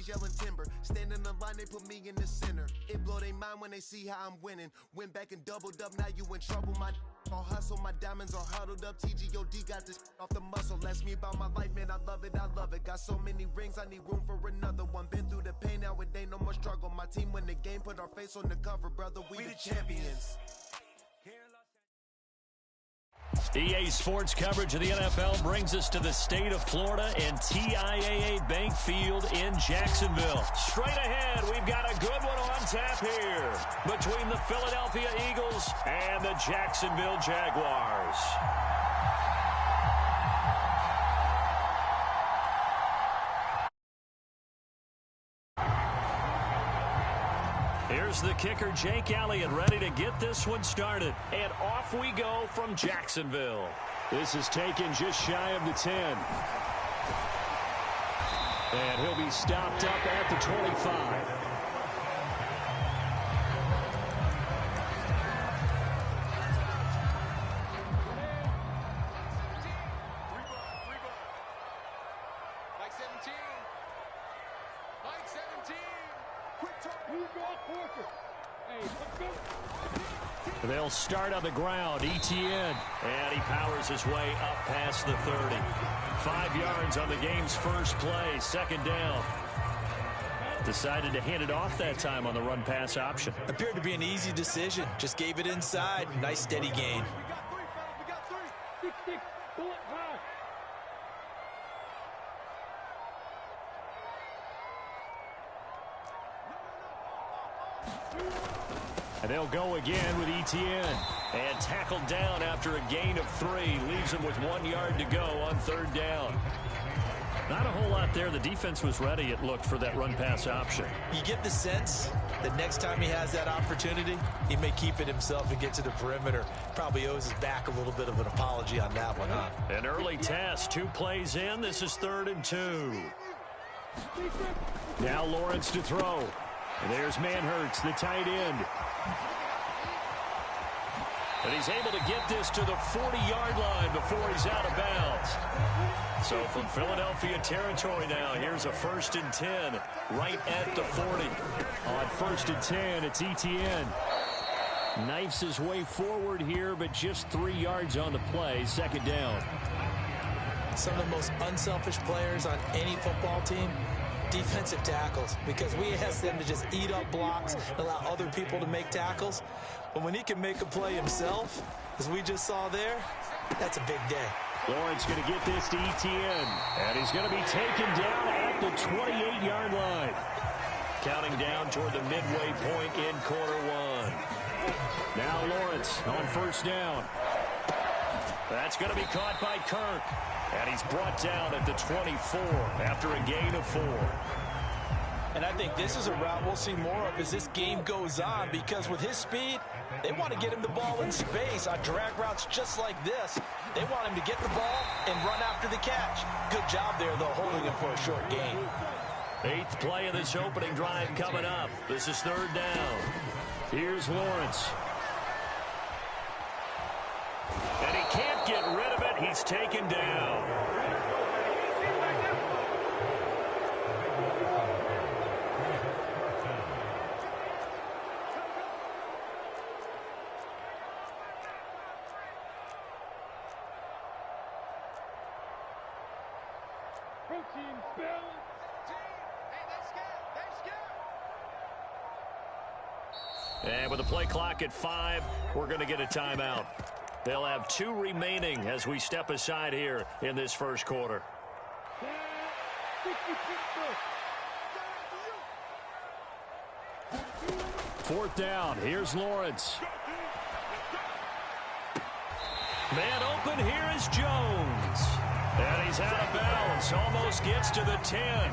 OGs yelling timber. Stand in the line, they put me in the center. It blow their mind when they see how I'm winning. Went back and doubled up, now you in trouble. My all hustle, my diamonds are huddled up. TGOD got this off the muscle. Ask me about my life, man, I love it, I love it. Got so many rings, I need room for another one. Been through the pain, now it ain't no more struggle. My team win the game, put our face on the cover, brother, we the champions. EA Sports coverage of the NFL brings us to the state of Florida and TIAA Bank Field in Jacksonville. Straight ahead, we've got a good one on tap here between the Philadelphia Eagles and the Jacksonville Jaguars. Here's the kicker, Jake Elliott, ready to get this one started. And off we go from Jacksonville. This is taken just shy of the 10. And he'll be stopped up at the 25. They'll start on the ground. Etienne. And he powers his way up past the 30. 5 yards on the game's first play. Second down. Decided to hand it off that time on the run-pass option. Appeared to be an easy decision. Just gave it inside. Nice steady gain. And they'll go again with Etienne. And tackled down after a gain of 3. Leaves him with 1 yard to go on third down. Not a whole lot there. The defense was ready, it looked, for that run-pass option. You get the sense that next time he has that opportunity, he may keep it himself and get to the perimeter. Probably owes his back a little bit of an apology on that one, huh? An early test. 2 plays in. This is 3rd and 2. Now Lawrence to throw. And there's Manhurts, the tight end. But he's able to get this to the 40-yard line before he's out of bounds. So from Philadelphia territory now, here's a 1st and 10 right at the 40. On 1st and 10, it's Etienne. Knifes his way forward here, but just 3 yards on the play. Second down. Some of the most unselfish players on any football team, defensive tackles, because we ask them to just eat up blocks, allow other people to make tackles. But when he can make a play himself, as we just saw there, that's a big day. Lawrence going to get this to Etienne, and he's going to be taken down at the 28-yard line. Counting down toward the midway point in quarter 1. Now Lawrence on 1st down. That's going to be caught by Kirk. And he's brought down at the 24 after a gain of 4. And I think this is a route we'll see more of as this game goes on, because with his speed, they want to get him the ball in space on drag routes just like this. They want him to get the ball and run after the catch. Good job there, though, holding him for a short gain. 8th play of this opening drive coming up. This is 3rd down. Here's Lawrence. And he can't get rid of it. He's taken down. And with the play clock at 5, we're going to get a timeout. They'll have 2 remaining as we step aside here in this first quarter. Fourth down. Here's Lawrence. Man open. Here is Jones. And he's out of bounds. Almost gets to the 10.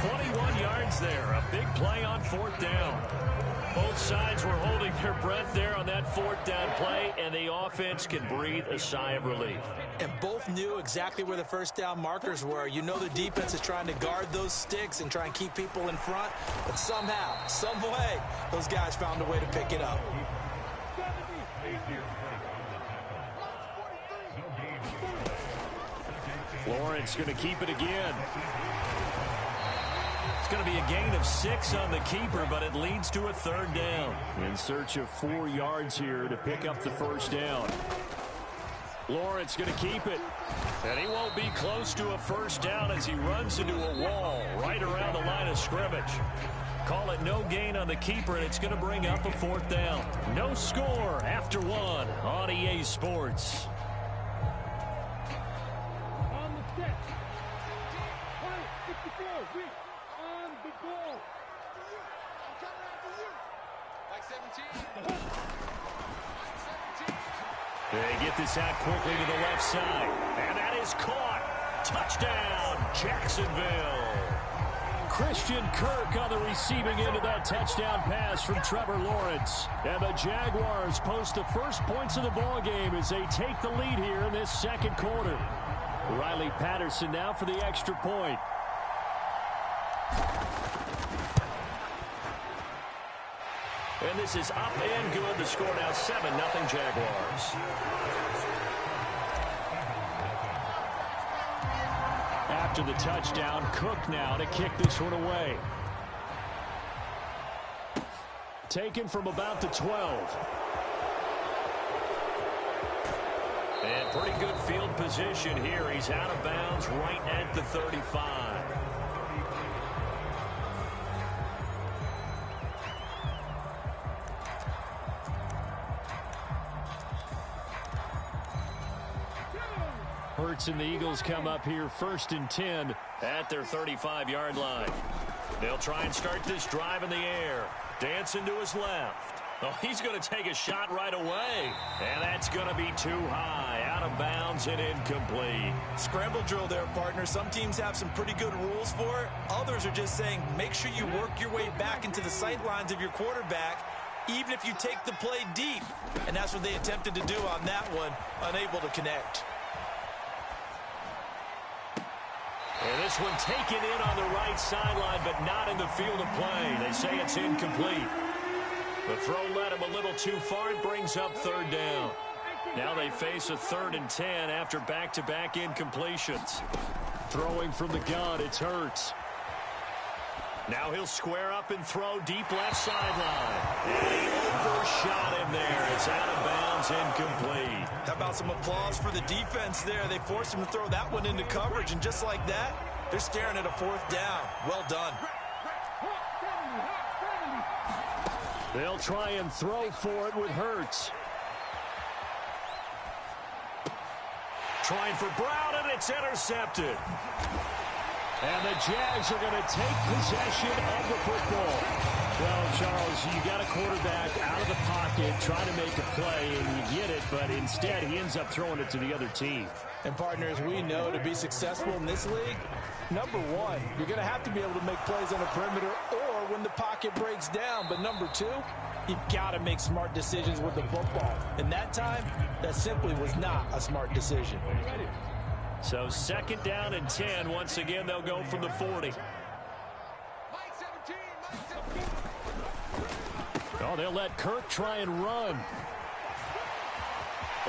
21 yards there. A big play on 4th down. Both sides were holding their breath there on that 4th down play, and the offense can breathe a sigh of relief. And both knew exactly where the first down markers were. You know the defense is trying to guard those sticks and try and keep people in front, but somehow, some way, those guys found a way to pick it up. Lawrence going to keep it again. It's going to be a gain of 6 on the keeper, but it leads to a 3rd down. In search of 4 yards here to pick up the 1st down. Lawrence going to keep it. And he won't be close to a 1st down as he runs into a wall right around the line of scrimmage. Call it no gain on the keeper, and it's going to bring up a 4th down. No score after 1 on EA Sports. On the set. 54, on the goal. Like 17. They get this out quickly to the left side. And that is caught. Touchdown, Jacksonville. Christian Kirk on the receiving end of that touchdown pass from Trevor Lawrence. And the Jaguars post the first points of the ballgame as they take the lead here in this 2nd quarter. Riley Patterson now for the extra point. And this is up and good. The score now 7-0 Jaguars. After the touchdown, Cook now to kick this one away. Taken from about the 12. And pretty good field position here. He's out of bounds right at the 35. Hurts and the Eagles come up here 1st and 10 at their 35-yard line. They'll try and start this drive in the air. Dancing to his left. Oh, he's going to take a shot right away. And that's going to be too high. Out of bounds and incomplete. Scramble drill there, partner. Some teams have some pretty good rules for it. Others are just saying make sure you work your way back into the sight lines of your quarterback, even if you take the play deep. And that's what they attempted to do on that one, unable to connect. And this one taken in on the right sideline, but not in the field of play. They say it's incomplete. The throw led him a little too far. It brings up 3rd down. Now they face a 3rd and 10 after back-to-back incompletions. Throwing from the gun, it's Hurts. Now he'll square up and throw deep left sideline. And he overshot him there. It's out of bounds, incomplete. How about some applause for the defense there? They forced him to throw that one into coverage, and just like that, they're staring at a 4th down. Well done. They'll try and throw for it with Hurts. Trying for Brown, and it's intercepted. And the Jags are going to take possession of the football. Well, Charles, you got a quarterback out of the pocket trying to make a play, and you get it, but instead he ends up throwing it to the other team. And partners, we know to be successful in this league, number 1, you're going to have to be able to make plays on the perimeter or when the pocket breaks down. But number 2, you've got to make smart decisions with the football. And that time, that simply was not a smart decision. So 2nd down and 10. Once again, they'll go from the 40. Oh, they'll let Kirk try and run.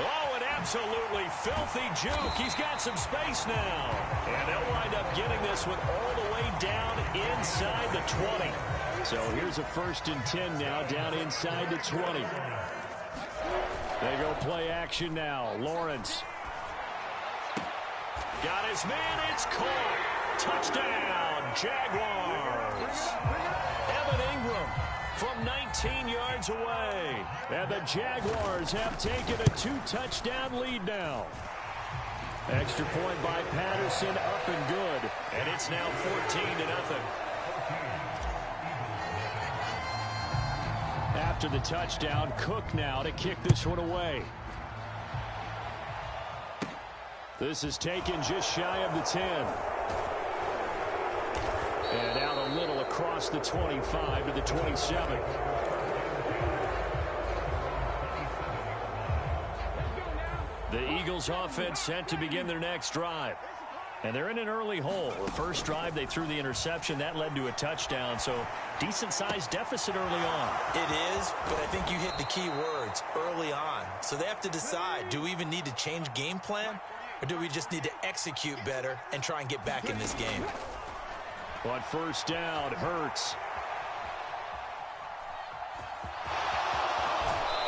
Oh, an absolutely filthy juke. He's got some space now. And they'll wind up getting this one all the way down inside the 20. So here's a 1st and 10 now down inside the 20. They go play action now. Lawrence. Got his man. It's caught. Touchdown, Jaguars. Evan Ingram from 19 yards away. And the Jaguars have taken a 2-touchdown lead now. Extra point by Patterson, up and good. And it's now 14-0. After the touchdown, Cook now to kick this one away. This is taken just shy of the 10. And out a little across the 25 to the 27. The Eagles offense set to begin their next drive. And they're in an early hole. The first drive, they threw the interception. That led to a touchdown. So decent-sized deficit early on. It is, but I think you hit the key words, early on. So they have to decide, do we even need to change game plan? Or do we just need to execute better and try and get back in this game? On first down, Hurts.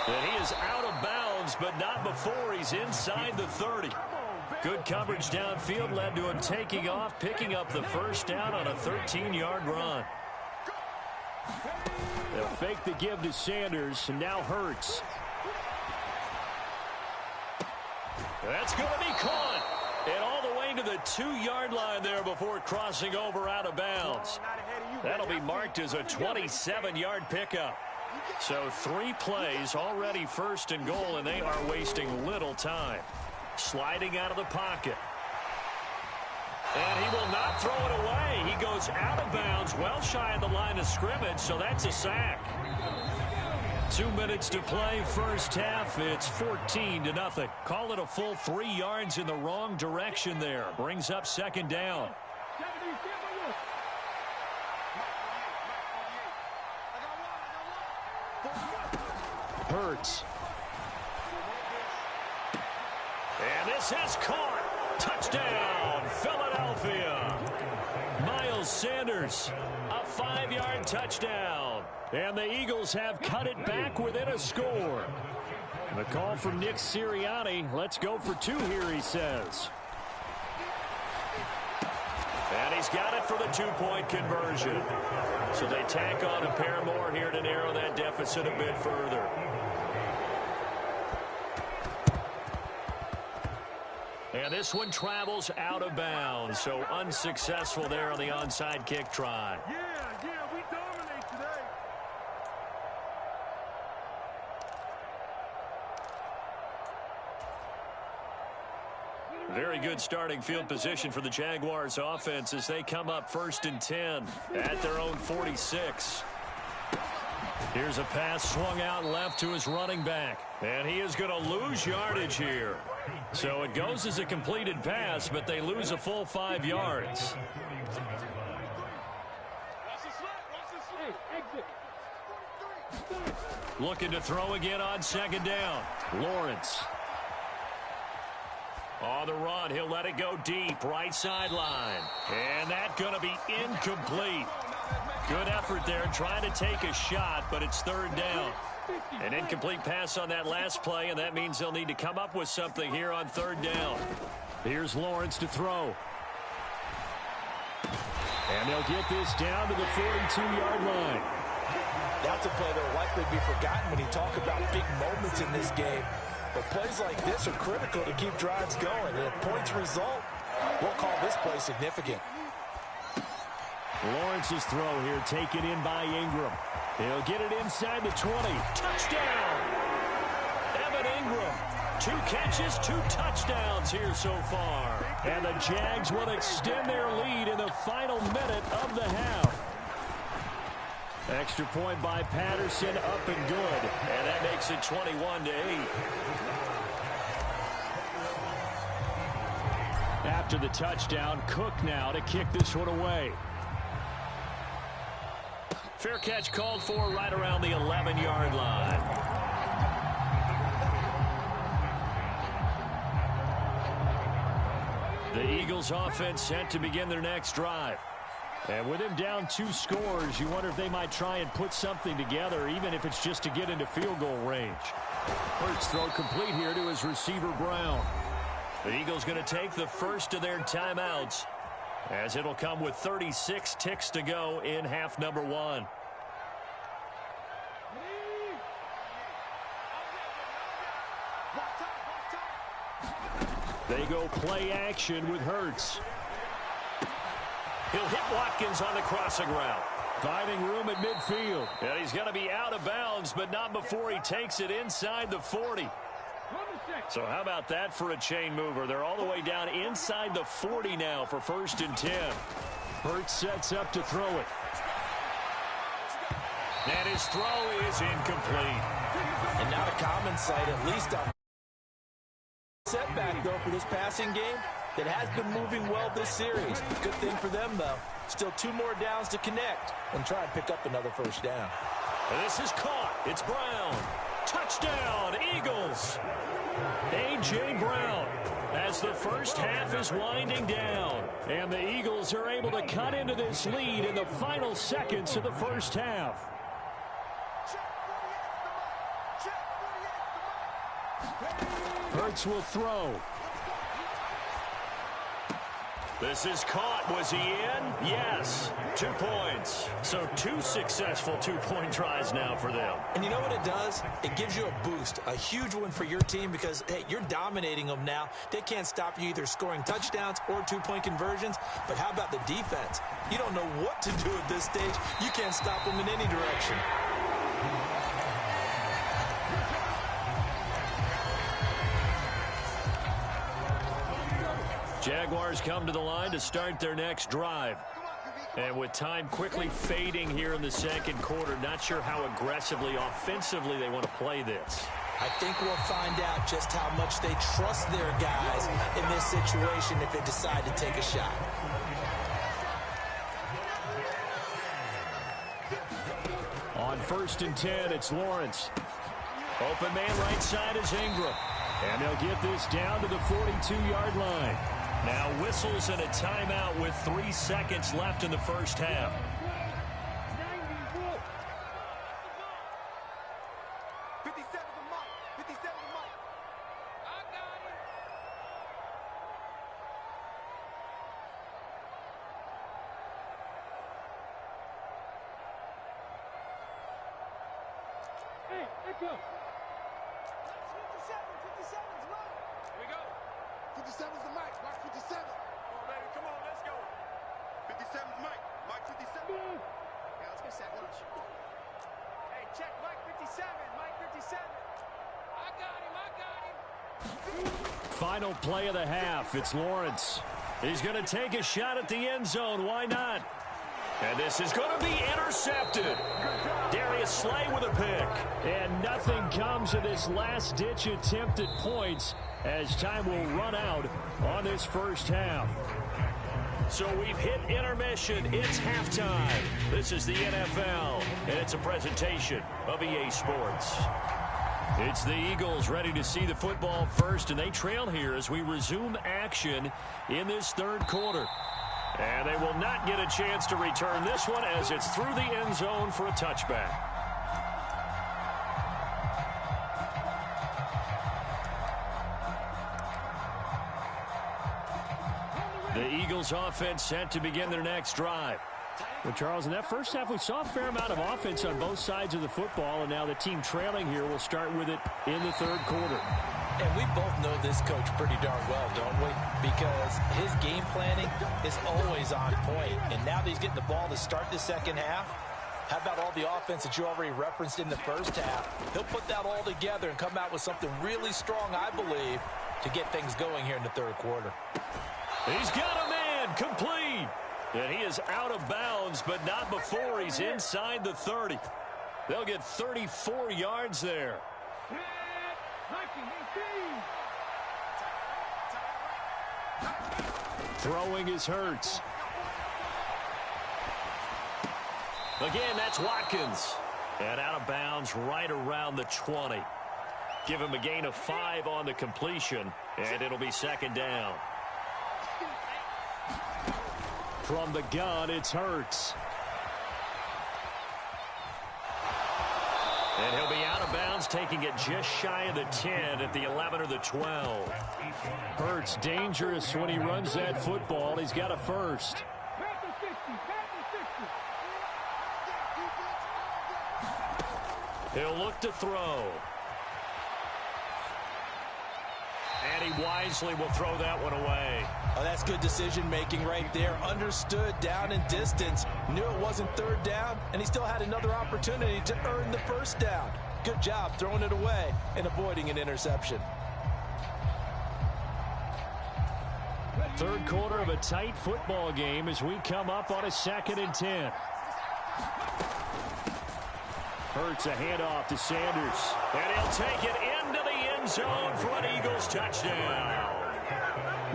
And he is out of bounds, but not before he's inside the 30. Good coverage downfield led to him taking off, picking up the first down on a 13-yard run. They'll fake the give to Sanders, and now Hurts. That's going to be caught. And all the way to the 2-yard line there before crossing over out of bounds. That'll be marked as a 27-yard pickup. So 3 plays, already first and goal, and they are wasting little time. Sliding out of the pocket. And he will not throw it away. He goes out of bounds, well shy of the line of scrimmage, so that's a sack. 2 minutes to play, first half. It's 14-0. Call it a full 3 yards in the wrong direction there. Brings up second down. Hurts. And this is caught. Touchdown, Philadelphia. Miles Sanders, a 5-yard touchdown. And the Eagles have cut it back within a score. The call from Nick Sirianni. Let's go for 2 here, he says. And he's got it for the 2-point conversion. So they tack on a pair more here to narrow that deficit a bit further. And this one travels out of bounds, so unsuccessful there on the onside kick try. Yeah, we dominate today. Very good starting field position for the Jaguars offense as they come up 1st and 10 at their own 46. Here's a pass swung out left to his running back. And he is going to lose yardage here. So it goes as a completed pass, but they lose a full 5 yards. Looking to throw again on second down. Lawrence. On the run, he'll let it go deep, right sideline. And that's going to be incomplete. Good effort there, trying to take a shot, but it's 3rd down. An incomplete pass on that last play, and that means they'll need to come up with something here on 3rd down. Here's Lawrence to throw. And they'll get this down to the 42-yard line. That's a play that will likely be forgotten when you talk about big moments in this game. But plays like this are critical to keep drives going. And if points result, we'll call this play significant. Lawrence's throw here taken in by Ingram. He'll get it inside the 20. Touchdown! Evan Ingram. 2 catches, 2 touchdowns here so far. And the Jags will extend their lead in the final minute of the half. Extra point by Patterson, up and good. And that makes it 21-8. After the touchdown, Cook now to kick this one away. Fair catch called for right around the 11-yard line. The Eagles offense set to begin their next drive. And with him down 2 scores, you wonder if they might try and put something together, even if it's just to get into field goal range. Hurts throw complete here to his receiver, Brown. The Eagles going to take the first of their timeouts, as it'll come with 36 ticks to go in half number 1. They go play action with Hurts. He'll hit Watkins on the crossing route. Finding room at midfield. And he's going to be out of bounds, but not before he takes it inside the 40. So how about that for a chain mover? They're all the way down inside the 40 now for 1st and 10. Hurts sets up to throw it. And his throw is incomplete. And not a common sight, at least a setback, though, for this passing game that has been moving well this series. Good thing for them, though. Still 2 more downs to connect and try and pick up another 1st down. And this is caught. It's Brown. Touchdown, Eagles. A.J. Brown as the first half is winding down. And the Eagles are able to cut into this lead in the final seconds of the first half. Hurts will throw. This is caught. Was he in? Yes. 2 points. So 2 successful two-point tries now for them. And you know what it does? It gives you a boost, a huge one for your team because, hey, you're dominating them now. They can't stop you either scoring touchdowns or two-point conversions. But how about the defense? You don't know what to do at this stage. You can't stop them in any direction. Jaguars come to the line to start their next drive. And with time quickly fading here in the second quarter, not sure how aggressively, offensively they want to play this. I think we'll find out just how much they trust their guys in this situation if they decide to take a shot. On 1st and 10, it's Lawrence. Open man right side is Ingram. And they'll get this down to the 42-yard line. Now whistles and a timeout with 3 seconds left in the first half. Hey, let's go. 57's the mic. Mark 57. Come on, baby. Come on, let's go. 57's Mike. Mike 57. Yeah, let's get set lunch. Hey, check Mike 57. Mike 57. I got him. Final play of the half. It's Lawrence. He's going to take a shot at the end zone. Why not? And this is going to be intercepted. Darius Slay with a pick. And nothing comes of this last-ditch attempt at points as time will run out on this first half. So we've hit intermission. It's halftime. This is the NFL, and it's a presentation of EA Sports. It's the Eagles ready to see the football first, and they trail here as we resume action in this third quarter. And they will not get a chance to return this one as it's through the end zone for a touchback. The Eagles offense set to begin their next drive. Well, Charles, in that first half, we saw a fair amount of offense on both sides of the football, and now the team trailing here will start with it in the third quarter. And we both know this coach pretty darn well, don't we? Because his game planning is always on point. And now that he's getting the ball to start the second half, how about all the offense that you already referenced in the first half? He'll put that all together and come out with something really strong, I believe, to get things going here in the third quarter. He's got a man complete. And he is out of bounds, but not before he's inside the 30. They'll get 34 yards there. Throwing is Hurts. Again, that's Watkins. And out of bounds right around the 20. Give him a gain of 5 on the completion, and it'll be second down. From the gun, it's Hurts. And he'll be out of bounds, taking it just shy of the 10 at the 11 or the 12. Hurts dangerous when he runs that football. He's got a first. He'll look to throw. And he wisely will throw that one away. Oh, that's good decision-making right there. Understood down and distance. Knew it wasn't third down, and he still had another opportunity to earn the first down. Good job throwing it away and avoiding an interception. Third quarter of a tight football game as we come up on a 2nd and 10. Hurts a handoff to Sanders. And he'll take it into the end zone for an Eagles touchdown.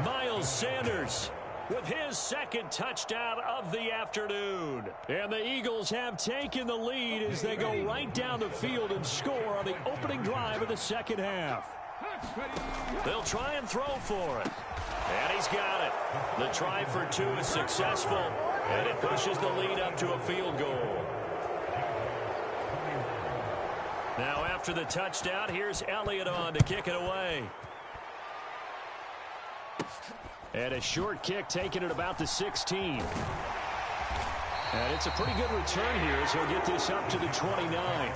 Miles Sanders with his second touchdown of the afternoon. And the Eagles have taken the lead as they go right down the field and score on the opening drive of the second half. They'll try and throw for it. And he's got it. The try for two is successful, and it pushes the lead up to a field goal. Now after the touchdown, here's Elliott on to kick it away. And a short kick taken at about the 16. And it's a pretty good return here as he'll get this up to the 29.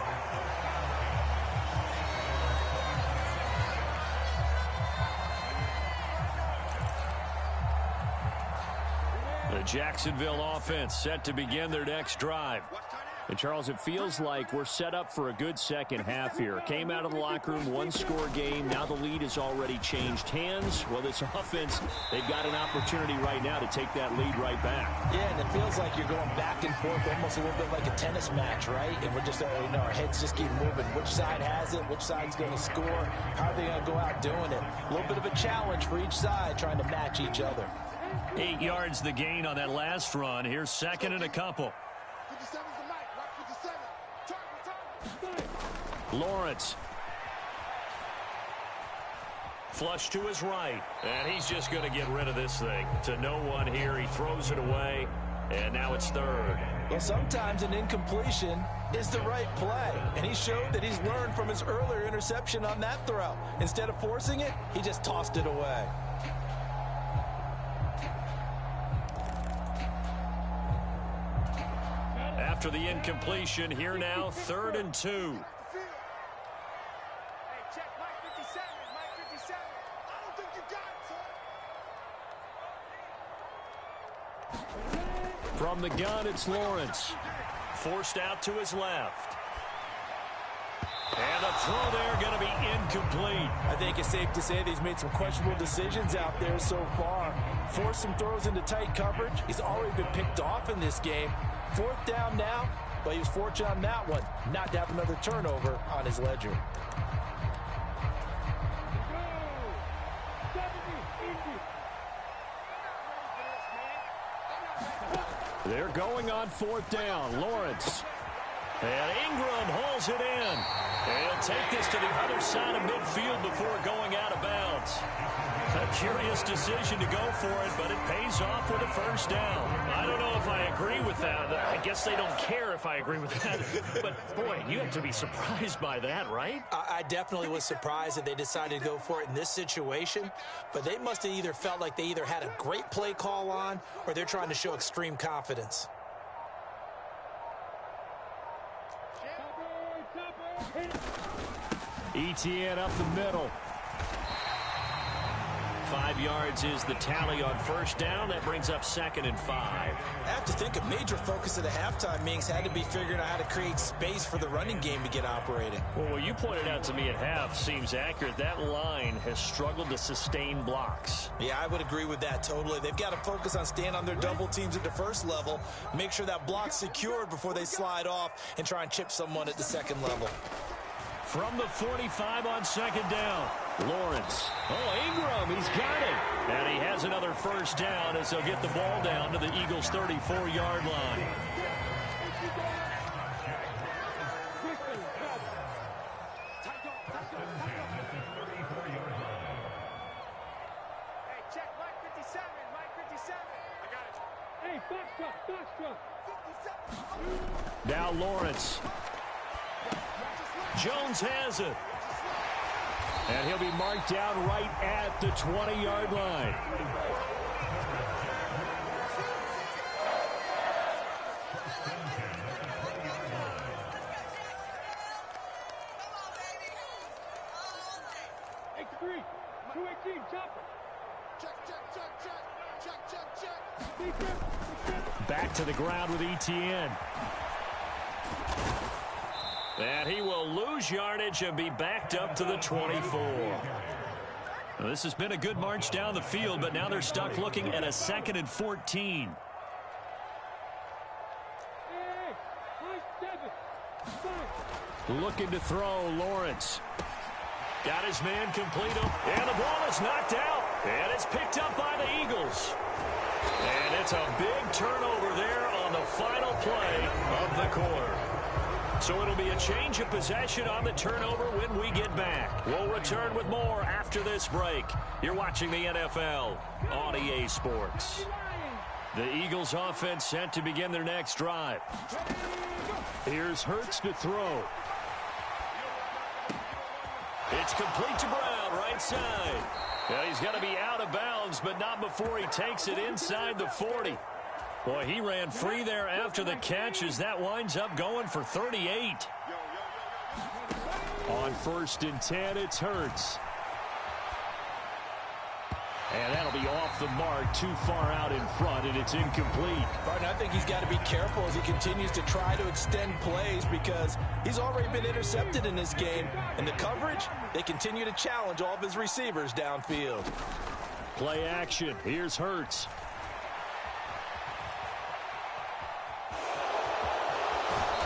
The Jacksonville offense set to begin their next drive. And, Charles, it feels like we're set up for a good second half here. Came out of the locker room, one-score game. Now the lead has already changed hands. Well, this offense, they've got an opportunity right now to take that lead right back. Yeah, and it feels like you're going back and forth, almost a little bit like a tennis match, right? And we're just, our heads just keep moving. Which side has it? Which side's going to score? How are they going to go out doing it? A little bit of a challenge for each side, trying to match each other. 8 yards the gain on that last run. Here's second and a couple. Lawrence. Flush to his right. And he's just going to get rid of this thing. To no one here. He throws it away. And now it's third. Well, sometimes an incompletion is the right play. And he showed that he's learned from his earlier interception on that throw. Instead of forcing it, he just tossed it away. After the incompletion, here now, 3rd and 2. From the gun, it's Lawrence. Forced out to his left. And the throw there going to be incomplete. I think it's safe to say that he's made some questionable decisions out there so far. Forced some throws into tight coverage. He's already been picked off in this game. 4th down now, but he was fortunate on that one not to have another turnover on his ledger. They're going on 4th down. Lawrence. And Ingram hauls it in. And take this to the other side of midfield before going out of bounds. A curious decision to go for it, but it pays off with a first down. I don't know if I agree with that. I guess they don't care if I agree with that. But, boy, you have to be surprised by that, right? I definitely was surprised that they decided to go for it in this situation. But they must have either felt like they either had a great play call on or they're trying to show extreme confidence. ETN up the middle. 5 yards is the tally on first down. That brings up 2nd and 5. I have to think a major focus of the halftime meetings had to be figuring out how to create space for the running game to get operating. Well, what you pointed out to me at half seems accurate. That line has struggled to sustain blocks. Yeah, I would agree with that totally. They've got to focus on staying on their double teams at the first level, make sure that block's secured before they slide off and try and chip someone at the second level. From the 45 on 2nd down, Lawrence. Oh, Ingram, he's got it. And he has another first down as they'll get the ball down to the Eagles' 34-yard line. Hey, check Mike 57, Mike 57. I got it. Hey, backstop. 57. Now Lawrence. Jones has it. And he'll be marked down right at the 20-yard line. X3, 218, chopper. Check. Back to the ground with ETN. And he will lose yardage and be backed up to the 24. Well, this has been a good march down the field, but now they're stuck looking at a 2nd and 14. Looking to throw, Lawrence. Got his man complete, and the ball is knocked out, and it's picked up by the Eagles. And it's a big turnover there on the final play of the quarter. So it'll be a change of possession on the turnover when we get back. We'll return with more after this break. You're watching the NFL on EA Sports. The Eagles offense set to begin their next drive. Here's Hurts to throw. It's complete to Brown, right side. Well, he's going to be out of bounds, but not before he takes it inside the 40. Boy, he ran free there after the catch as that winds up going for 38. On 1st and 10, it's Hurts. And that'll be off the mark, too far out in front, and it's incomplete. Barton, I think he's got to be careful as he continues to try to extend plays because he's already been intercepted in this game. And the coverage, they continue to challenge all of his receivers downfield. Play action. Here's Hurts.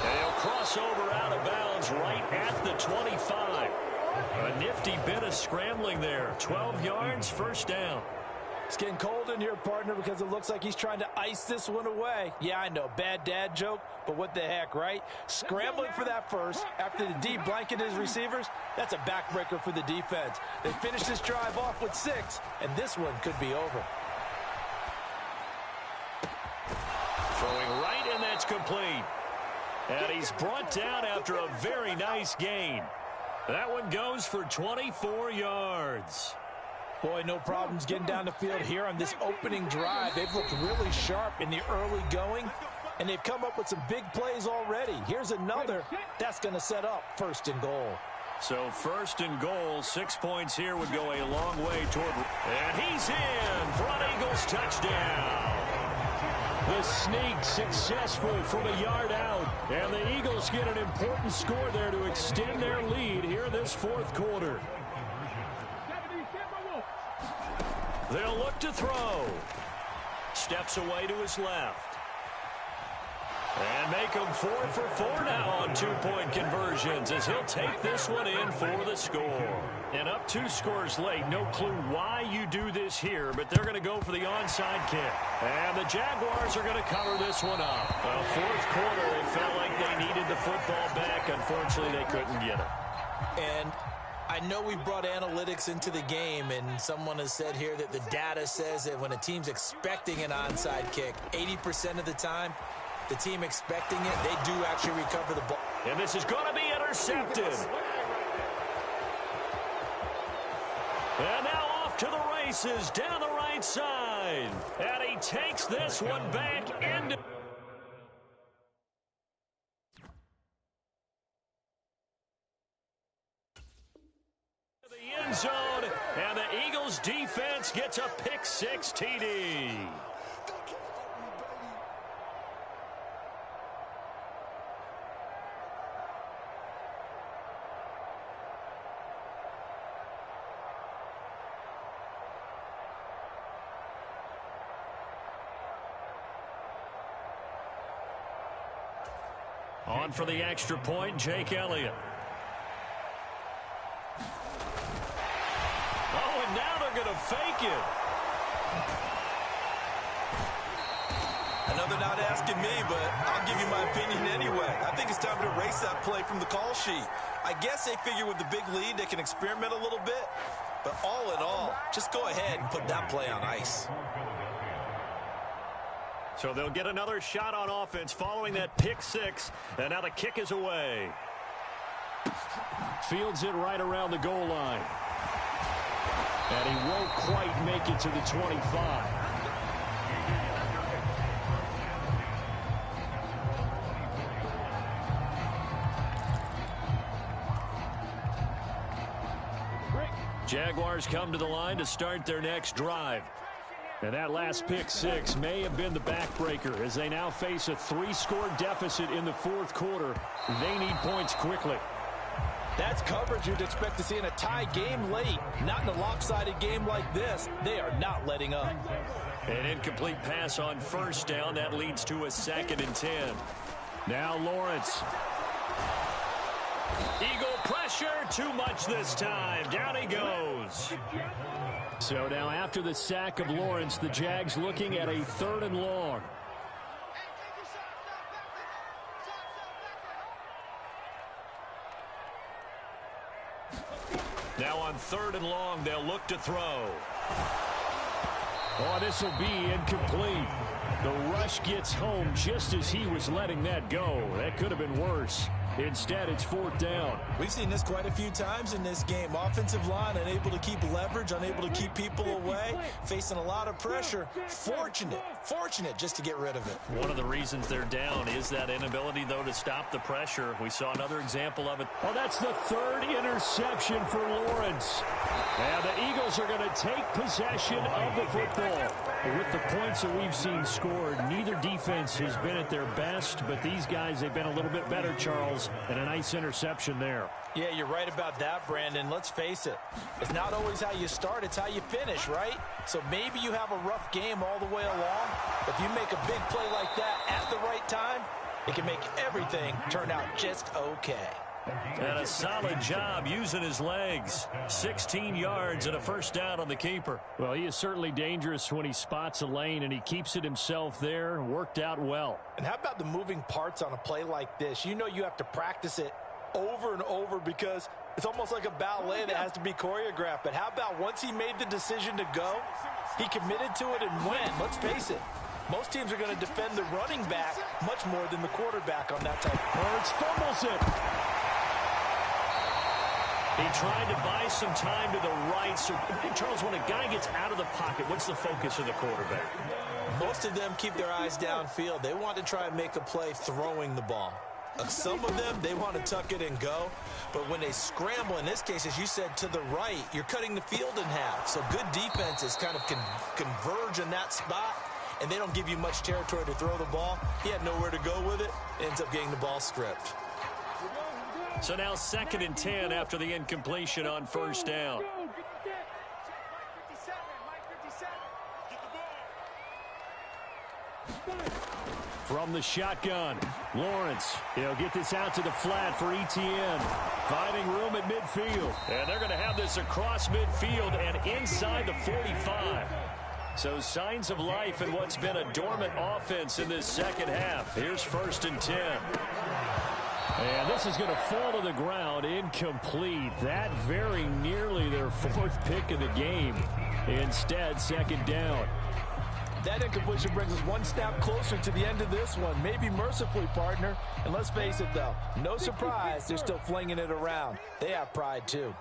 And he'll cross over out of bounds right at the 25. A nifty bit of scrambling there. 12 yards, first down. It's getting cold in here, partner, because it looks like he's trying to ice this one away. Yeah, I know, bad dad joke, but what the heck, right? Scrambling for that first after the D blanketed his receivers, that's a backbreaker for the defense. They finished this drive off with 6, and this one could be over. Throwing right, and that's complete. And he's brought down after a very nice gain. That one goes for 24 yards. Boy, no problems getting down the field here on this opening drive. They've looked really sharp in the early going, and they've come up with some big plays already. Here's another. That's going to set up 1st and goal. So 1st and goal, 6 points here would go a long way toward. And he's in. Front Eagles touchdown. The sneak successful from a yard out. And the Eagles get an important score there to extend their lead here this 4th quarter. They'll look to throw. Steps away to his left. And make him 4 for 4 now on 2-point conversions as he'll take this one in for the score. And up 2 scores late. No clue why you do this here, but they're going to go for the onside kick. And the Jaguars are going to cover this one up. 4th quarter, it felt like they needed the football back. Unfortunately, they couldn't get it. And I know we brought analytics into the game, and someone has said here that the data says that when a team's expecting an onside kick, 80% of the time, the team expecting it, they do actually recover the ball. And this is going to be intercepted. And now off to the races down the right side. And he takes this one back into the end zone. And the Eagles defense gets a pick-6 TD. On for the extra point, Jake Elliott. Oh, and now they're going to fake it. I know they're not asking me, but I'll give you my opinion anyway. I think it's time to erase that play from the call sheet. I guess they figure with the big lead they can experiment a little bit. But all in all, just go ahead and put that play on ice. So they'll get another shot on offense following that pick-6, and now the kick is away. Fields it right around the goal line. And he won't quite make it to the 25. Jaguars come to the line to start their next drive. And that last pick-6 may have been the backbreaker as they now face a 3-score deficit in the 4th quarter. They need points quickly. That's coverage you'd expect to see in a tie game late. Not in a lopsided game like this. They are not letting up. An incomplete pass on 1st down. That leads to a 2nd and 10. Now Lawrence. Eagle pressure. Too much this time. Down he goes. So now after the sack of Lawrence, the Jags looking at a 3rd and long. Now on 3rd and long, they'll look to throw. Oh, this will be incomplete. The rush gets home just as he was letting that go. That could have been worse. Instead, it's 4th down. We've seen this quite a few times in this game. Offensive line unable to keep leverage, unable to keep people away, facing a lot of pressure. Fortunate just to get rid of it. One of the reasons they're down is that inability, though, to stop the pressure. We saw another example of it. Oh, that's the 3rd interception for Lawrence. And the Eagles are going to take possession of the football. With the points that we've seen scored, neither defense has been at their best, but these guys, they've been a little bit better, Charles, and a nice interception there. Yeah, you're right about that, Brandon. Let's face it. It's not always how you start, it's how you finish, right? So maybe you have a rough game all the way along. If you make a big play like that at the right time, it can make everything turn out just okay. And a solid job using his legs. 16 yards and a 1st down on the keeper. Well, he is certainly dangerous when he spots a lane, and he keeps it himself there. Worked out well. And how about the moving parts on a play like this? You know you have to practice it over and over because it's almost like a ballet that has to be choreographed. But how about once he made the decision to go, he committed to it and went. Let's face it. Most teams are going to defend the running back much more than the quarterback on that type. Hurts fumbles it. He tried to buy some time to the right. So, Charles, when a guy gets out of the pocket, what's the focus of the quarterback? Most of them keep their eyes downfield. They want to try and make a play throwing the ball. Some of them, they want to tuck it and go. But when they scramble, in this case, as you said, to the right, you're cutting the field in half. So good defenses kind of converge in that spot, and they don't give you much territory to throw the ball. He had nowhere to go with it. Ends up getting the ball stripped. So now 2nd and 10 after the incompletion on 1st down. From the shotgun, Lawrence. He'll get this out to the flat for Etienne. Finding room at midfield. And they're going to have this across midfield and inside the 45. So signs of life in what's been a dormant offense in this 2nd half. Here's 1st and 10. And this is going to fall to the ground, incomplete. That very nearly their 4th pick of the game. Instead, 2nd down. That incompletion brings us one step closer to the end of this one. Maybe mercifully, partner. And let's face it, though, no surprise, they're still flinging it around. They have pride, too.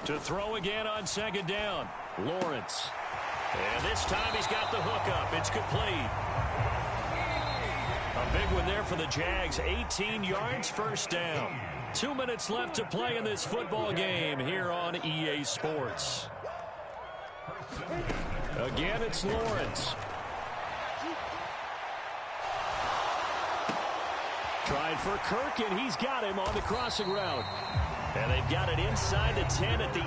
To throw again on 2nd down, Lawrence. And this time he's got the hook up. It's complete. A big one there for the Jags. 18 yards, 1st down. 2 minutes left to play in this football game here on EA Sports. Again, it's Lawrence. Tried for Kirk, and he's got him on the crossing route. And they've got it inside the 10 at the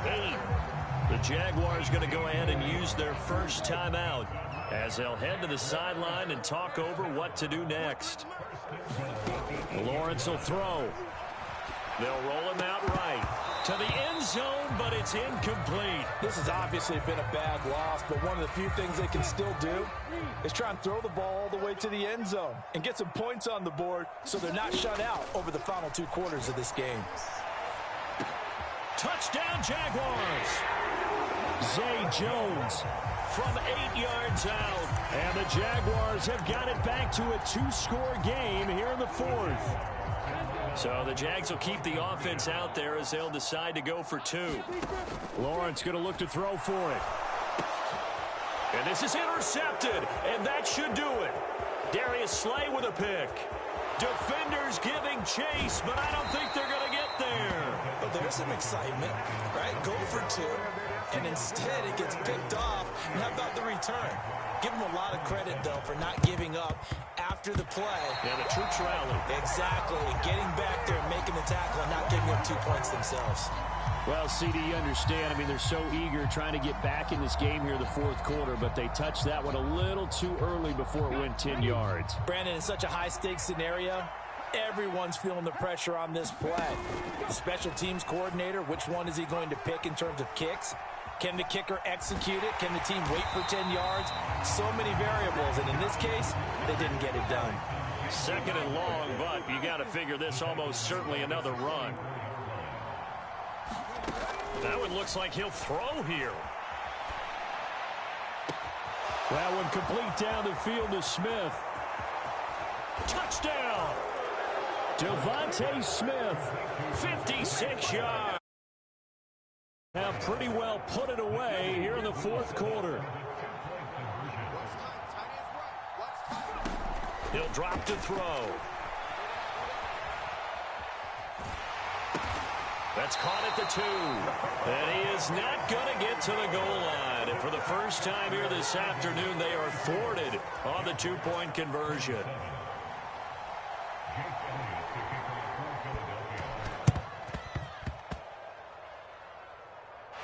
8. The Jaguars going to go ahead and use their first timeout as they'll head to the sideline and talk over what to do next. Lawrence will throw. They'll roll him out right to the end zone, but it's incomplete. This has obviously been a bad loss, but one of the few things they can still do is try and throw the ball all the way to the end zone and get some points on the board so they're not shut out over the final 2 quarters of this game. Touchdown, Jaguars. Zay Jones from 8 yards out. And the Jaguars have got it back to a 2-score game here in the 4th. So the Jags will keep the offense out there as they'll decide to go for 2. Lawrence going to look to throw for it. And this is intercepted, and that should do it. Darius Slay with a pick. Defenders giving chase, but I don't think they're going to get there. But there's some excitement, right? Go for 2, and instead it gets picked off. And how about the return? Give them a lot of credit, though, for not giving up after the play. Yeah, the troops rally. Exactly. Getting back there and making the tackle and not giving up 2 points themselves. Well, CD, you understand. I mean, they're so eager trying to get back in this game here the 4th quarter, but they touched that one a little too early before it went 10 yards. Brandon, in such a high-stakes scenario, Everyone's feeling the pressure on this play. The special teams coordinator, which one is he going to pick in terms of kicks? Can the kicker execute it? Can the team wait for 10 yards? So many variables, and in this case, they didn't get it done. Second and long, but you got to figure this almost certainly another run. That one looks like he'll throw here. That one complete down the field to Smith. Touchdown! Devontae Smith, 56 yards. have pretty well put it away here in the fourth quarter. He'll drop to throw. That's caught at the 2. And he is not going to get to the goal line. And for the first time here this afternoon, they are thwarted on the 2-point conversion.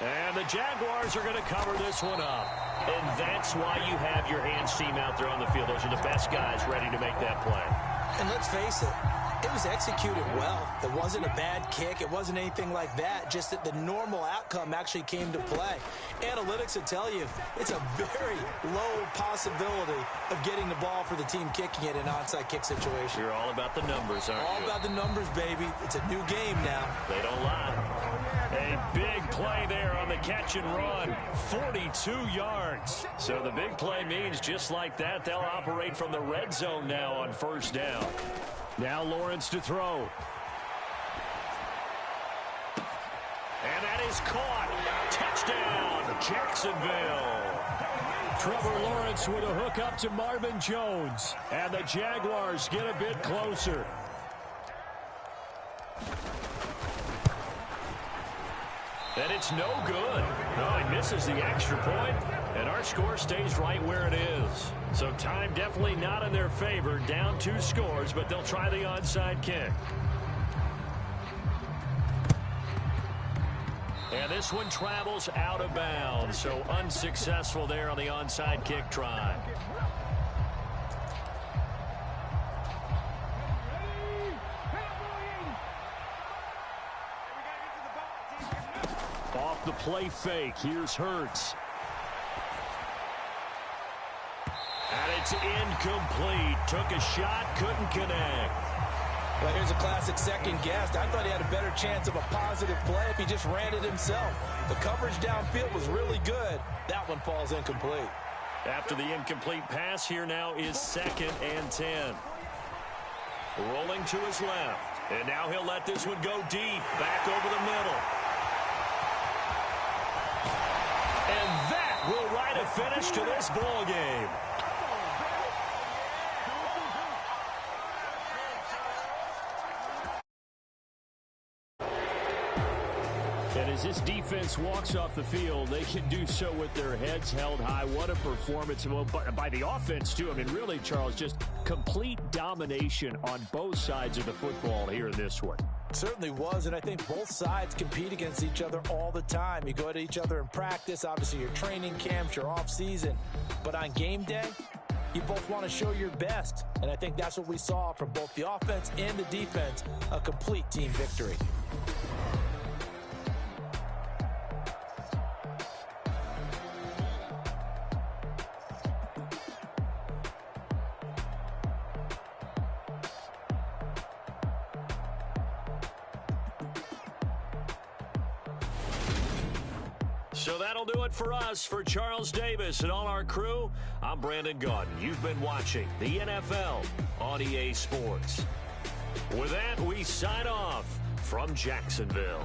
And the Jaguars are going to cover this one up. And that's why you have your hands team out there on the field. Those are the best guys ready to make that play. And let's face it, it was executed well. It wasn't a bad kick. It wasn't anything like that. Just that the normal outcome actually came to play. Analytics will tell you it's a very low possibility of getting the ball for the team kicking it in an onside kick situation. You're all about the numbers, aren't you? All about the numbers, baby. It's a new game now. They don't lie. A big play there on the catch and run. 42 yards. So the big play means just like that, they'll operate from the red zone now on first down. Now Lawrence to throw. And that is caught. Touchdown, Jacksonville. Trevor Lawrence with a hook up to Marvin Jones. And the Jaguars get a bit closer. And it's no good. No, he misses the extra point, and our score stays right where it is. So time definitely not in their favor. Down 2 scores, but they'll try the onside kick. And this one travels out of bounds, so unsuccessful there on the onside kick try. Off the play fake, here's Hurts. And it's incomplete. Took a shot, couldn't connect. Well, here's a classic second guess. I thought he had a better chance of a positive play if he just ran it himself. The coverage downfield was really good. That one falls incomplete. After the incomplete pass, here now is 2nd and 10. Rolling to his left. And now he'll let this one go deep. Back over the middle. And that will write a finish to this ball game. And as this defense walks off the field, they can do so with their heads held high. What a performance by the offense, too. I mean, really, Charles, just complete domination on both sides of the football here in this one. It certainly was, and I think both sides compete against each other all the time. You go at each other in practice, obviously your training camps, your off-season. But on game day, you both want to show your best. And I think that's what we saw from both the offense and the defense, a complete team victory. So that'll do it for us. For Charles Davis and all our crew, I'm Brandon Gaudin. You've been watching the NFL on EA Sports. With that, we sign off from Jacksonville.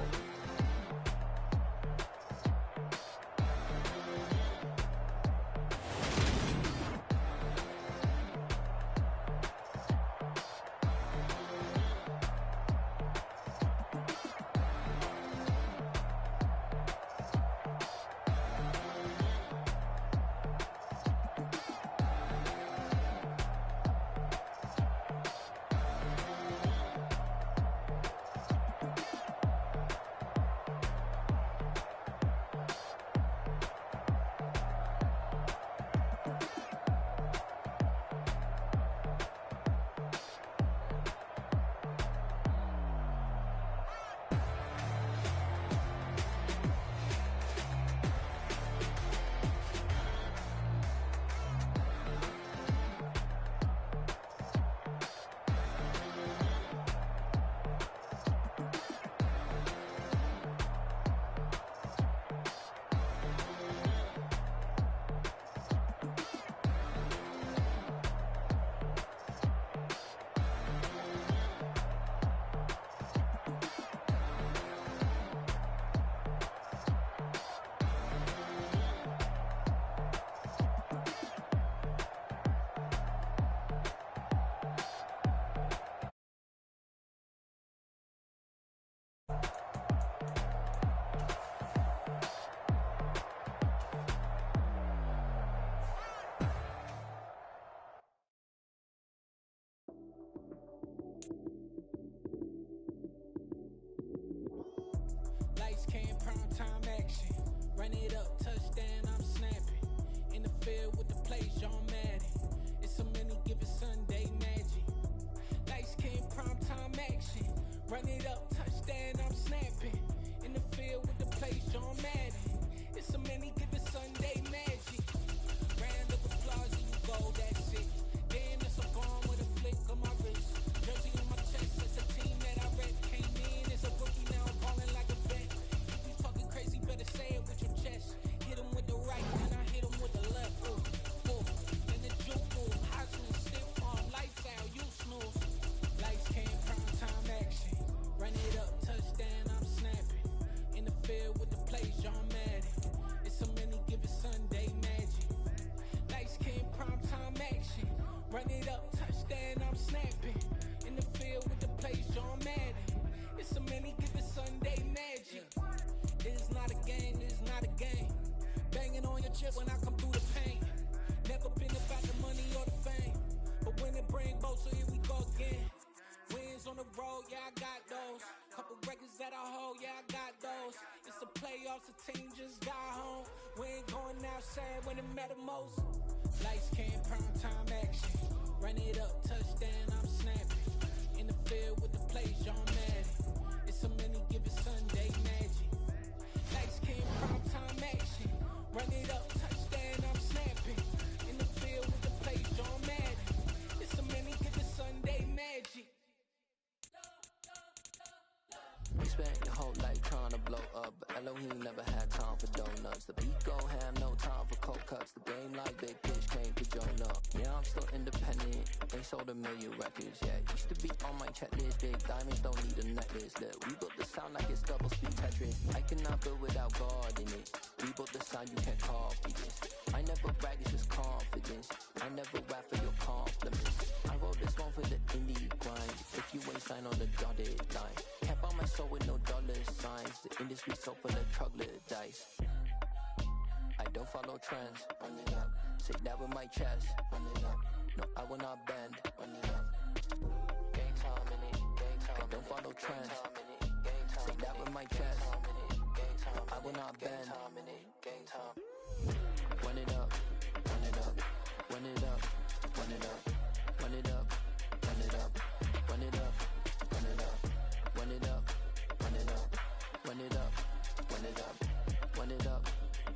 Lights came, prime time action. Run it up, touchdown, I'm snapping. In the field with the plays, John Madden. It's a many given Sunday magic. Lights came, prime time action. Run it up, touchdown, I'm snapping. In the field with the plays, John Madden. It's a many given Sunday magic. Round of applause and you go, that's it. Damn, that's a bomb with a flick on my wrist. Jersey on my chest, it's a team that I rep. Came in as a rookie, now I'm balling like a vet. If you talking crazy, better say it with your chest. Hit him with the right, and I hit him with the left. Ooh, ooh. And the juke move, high school, stiff arm, lights out, you snooze. Lights came, prime time action. Run it up, touchdown, I'm snapping. In the field with the plays, John Madden. It's a many given Sunday magic. Lights came, prime time action. Run it up, touchdown, I'm snapping. In the field with the plays, John Madden. It's a many given Sunday magic. It is not a game, it is not a game. Banging on your chip when I come through the paint. Never been about the money or the fame. But when it bring both, so here we go again. Wins on the road, yeah, I got those. Couple records that I hold, yeah, I got those. It's the playoffs, the team just got home. We ain't going outside when it matter most. Lights came, prime time action. Run it up, touchdown, I'm snapping. In the field with the plays, John Madden. It's a many given Sunday magic. Lights came, prime time action. Run it up, touchdown, I'm snapping. In the field with the plays, John Madden. It's a many given Sunday magic. You spent your whole life trying to blow up, but Elohim never had time for donuts. The beat go ham, no time for cold cuts. The game like big fish came to Jonah. Yeah, I'm still independent. They sold 1 million records. Yeah, used to be on my checklist. Big diamonds don't need a necklace. Look, we built the sound like it's double speed Tetris. I cannot build without God in it. We built the sound you can't copy this. I never brag, it's just confidence. I never rap for your compliments. I wrote this one for the indie grind. If you ain't signed on the dotted line, can't buy my soul with no dollar signs. The industry so full of troglodytes. I don't follow trends. Run it up. Say that with my chest. Run it up. No, I will not bend. Run it up. Game time in it. Game time. I don't follow trends. Say that with my chest. No, I will not bend. Game time. Run it up. Run it up. Run it up. Run it up. Run it up. Run it up. Run it up. Run it up. Run it up. Run it up. Run it up. Run it up. Run it up.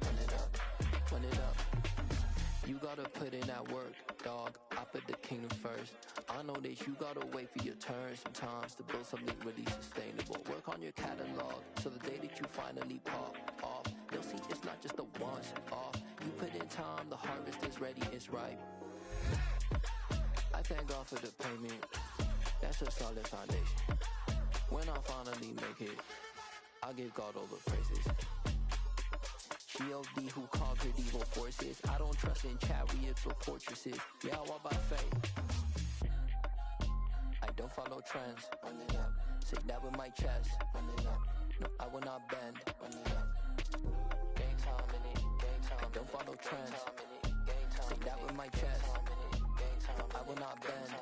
Run it up. Run it up. You gotta put in that work, dog. I put the kingdom first. I know that you gotta wait for your turn sometimes to build something really sustainable. Work on your catalog, so the day that you finally pop off, you'll see it's not just a once off. You put in time, the harvest is ready, it's ripe. I thank God for the payment. That's a solid foundation. When I finally make it, I give God all the praises. G.O.D. who conquered evil forces. I don't trust in chariots or fortresses. Yeah, I walk by faith. I don't follow trends. Run it up. Say that with my chest. Run it up. No, I will not bend. Run it up. Game time in it. Game time. I don't follow trends. Say that with my chest. No, I will not bend.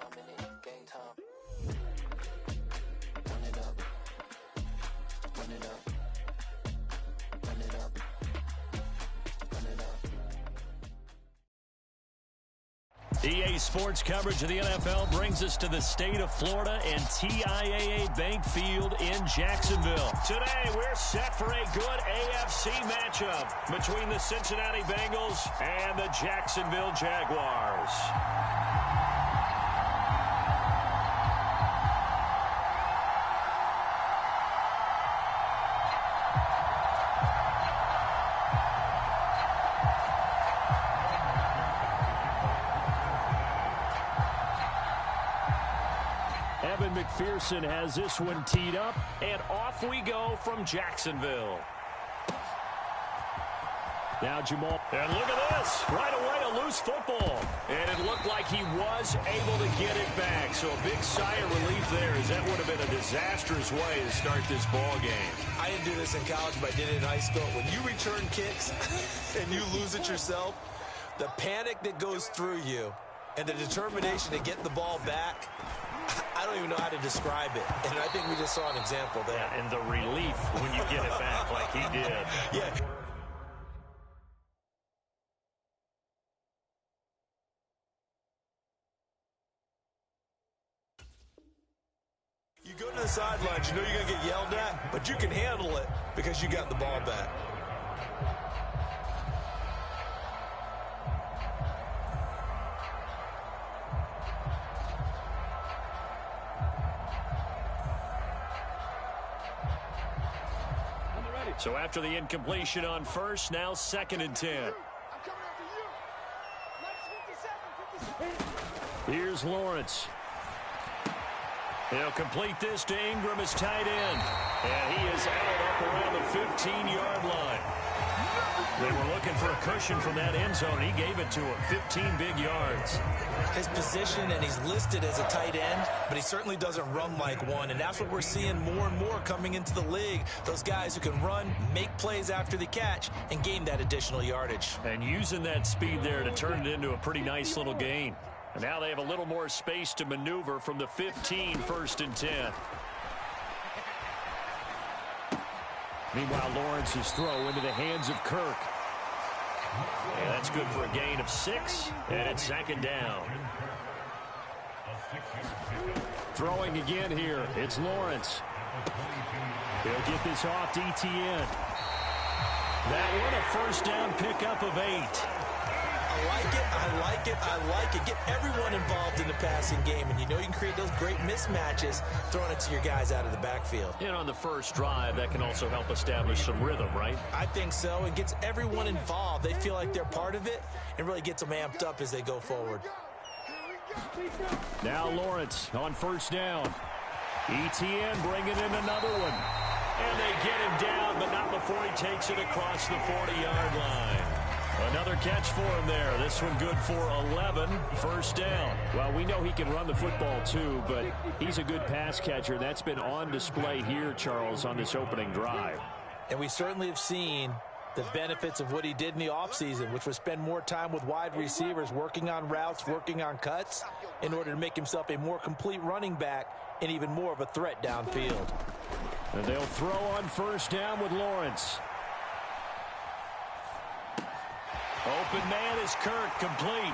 Game time. Run it up. Run it up. Run it up. EA Sports coverage of the NFL brings us to the state of Florida and TIAA Bank Field in Jacksonville. Today, we're set for a good AFC matchup between the Cincinnati Bengals and the Jacksonville Jaguars. McPherson has this one teed up, and off we go from Jacksonville. Now Jamal, and look at this, right away a loose football, and it looked like he was able to get it back, so a big sigh of relief there, as that would have been a disastrous way to start this ball game. I didn't do this in college, but I did it in high school. When you return kicks and you lose it yourself, the panic that goes through you and the determination to get the ball back, I don't even know how to describe it. And I think we just saw an example there. Yeah, and the relief when you get it back like he did. Yeah. You go to the sidelines, you know you're going to get yelled at, but you can handle it because you got the ball back. So after the incompletion on first, now 2nd and 10. Here's Lawrence. He'll complete this to Ingram as tight end. And he is out up around the 15-yard line. They were looking for a cushion from that end zone. He gave it to him. 15 big yards. His position, and he's listed as a tight end, but he certainly doesn't run like one. And that's what we're seeing more and more coming into the league. Those guys who can run, make plays after the catch, and gain that additional yardage. And using that speed there to turn it into a pretty nice little gain. And now they have a little more space to maneuver from the 15, 1st and 10. Meanwhile, Lawrence's throw into the hands of Kirk. And that's good for a gain of 6, and it's 2nd down. Throwing again here, it's Lawrence. He'll get this off to ETN. That one a 1st down pickup of 8. I like it, I like it, I like it. Get everyone involved in the passing game, and you know you can create those great mismatches throwing it to your guys out of the backfield. And on the first drive, that can also help establish some rhythm, right? I think so. It gets everyone involved. They feel like they're part of it, and really gets them amped up as they go forward. Now Lawrence on 1st down. ETN bringing in another one. And they get him down, but not before he takes it across the 40-yard line. Another catch for him there. This one good for 11, 1st down. Well, we know he can run the football too, but he's a good pass catcher. That's been on display here, Charles, on this opening drive. And we certainly have seen the benefits of what he did in the offseason, which was spend more time with wide receivers, working on routes, working on cuts, in order to make himself a more complete running back and even more of a threat downfield. And they'll throw on 1st down with Lawrence. Open man is Kirk, complete.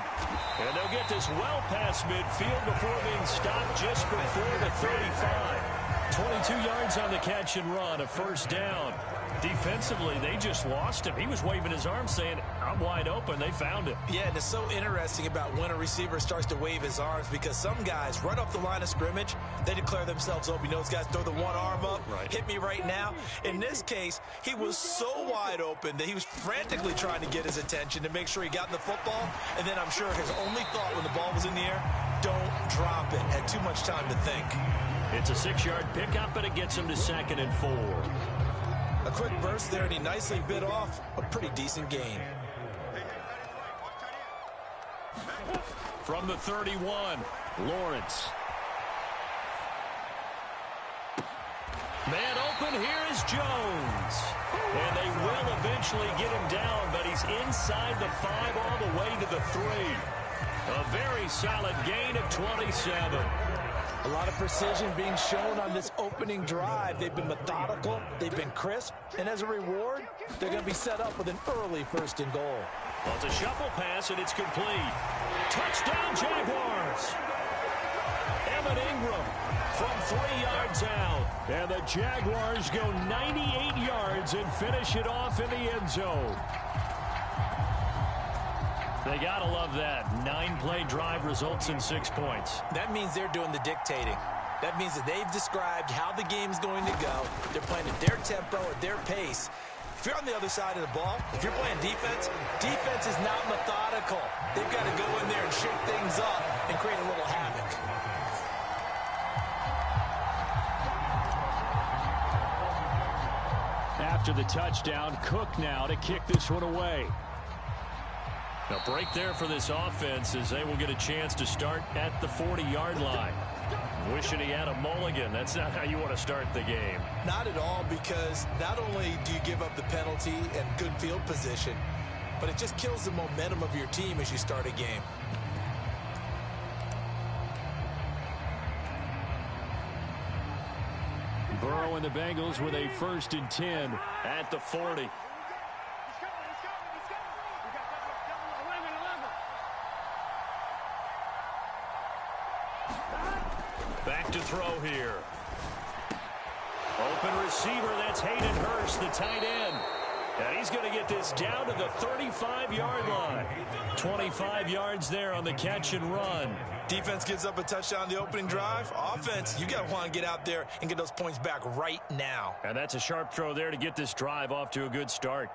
And they'll get this well past midfield before being stopped just before the 35. 22 yards on the catch and run, a 1st down. Defensively, they just lost him. He was waving his arms saying, I'm wide open. They found him. Yeah, and it's so interesting about when a receiver starts to wave his arms, because some guys, right off the line of scrimmage, they declare themselves open. You know, those guys throw the one arm up, hit me right now. In this case, he was so wide open that he was frantically trying to get his attention to make sure he got the football. And then I'm sure his only thought when the ball was in the air, don't drop it. Had too much time to think. It's a 6-yard pickup, and it gets him to 2nd and 4. A quick burst there, and he nicely bit off a pretty decent gain. From the 31, Lawrence. Man open, here is Jones. And they will eventually get him down, but he's inside the 5 all the way to the 3. A very solid gain of 27. A lot of precision being shown on this opening drive. They've been methodical, they've been crisp, and as a reward, they're going to be set up with an early 1st and goal. Well, it's a shuffle pass, and it's complete. Touchdown, Jaguars! Evan Ingram from 3 yards out. And the Jaguars go 98 yards and finish it off in the end zone. They got to love that. 9-play drive results in 6 points. That means they're doing the dictating. That means that they've described how the game's going to go. They're playing at their tempo, at their pace. If you're on the other side of the ball, if you're playing defense, defense is not methodical. They've got to go in there and shake things up and create a little havoc. After the touchdown, Cook now to kick this one away. A break there for this offense as they will get a chance to start at the 40-yard line. Wishing he had a mulligan. That's not how you want to start the game. Not at all, because not only do you give up the penalty and good field position, but it just kills the momentum of your team as you start a game. Burrow and the Bengals with a 1st and 10 at the 40. Back to throw here. Open receiver, that's Hayden Hurst, the tight end. And he's going to get this down to the 35-yard line. 25 yards there on the catch and run. Defense gives up a touchdown on the opening drive. Offense, you got to want to get out there and get those points back right now. And that's a sharp throw there to get this drive off to a good start.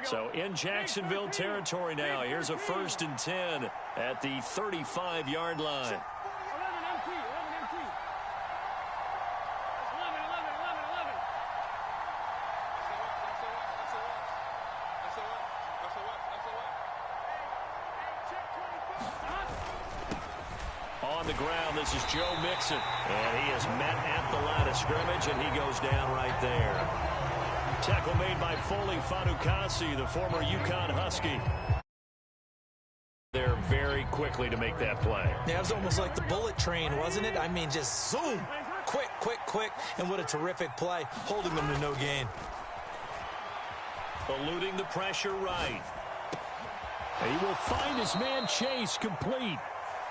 So in Jacksonville territory now. Here's a 1st and 10 at the 35-yard line. On the ground, this is Joe Mixon. And he is met at the line of scrimmage, and he goes down right there. Tackle made by Foley Fatukasi, the former UConn Husky. There very quickly to make that play. Yeah, it was almost like the bullet train, wasn't it? I mean, just zoom. Quick, quick, quick. And what a terrific play, holding them to no gain. Eluding the pressure right. He will find his man Chase complete.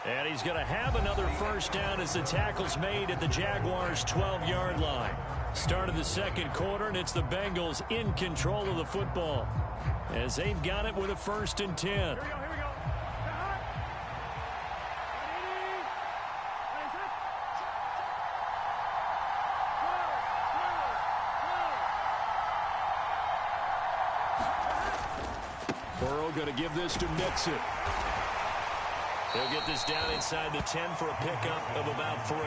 And he's going to have another 1st down as the tackle's made at the Jaguars' 12-yard line. Start of the 2nd quarter, and it's the Bengals in control of the football as they've got it with a 1st and 10. Here we go. Burrow going to give this to Mixon. He'll get this down inside the 10 for a pickup of about 3.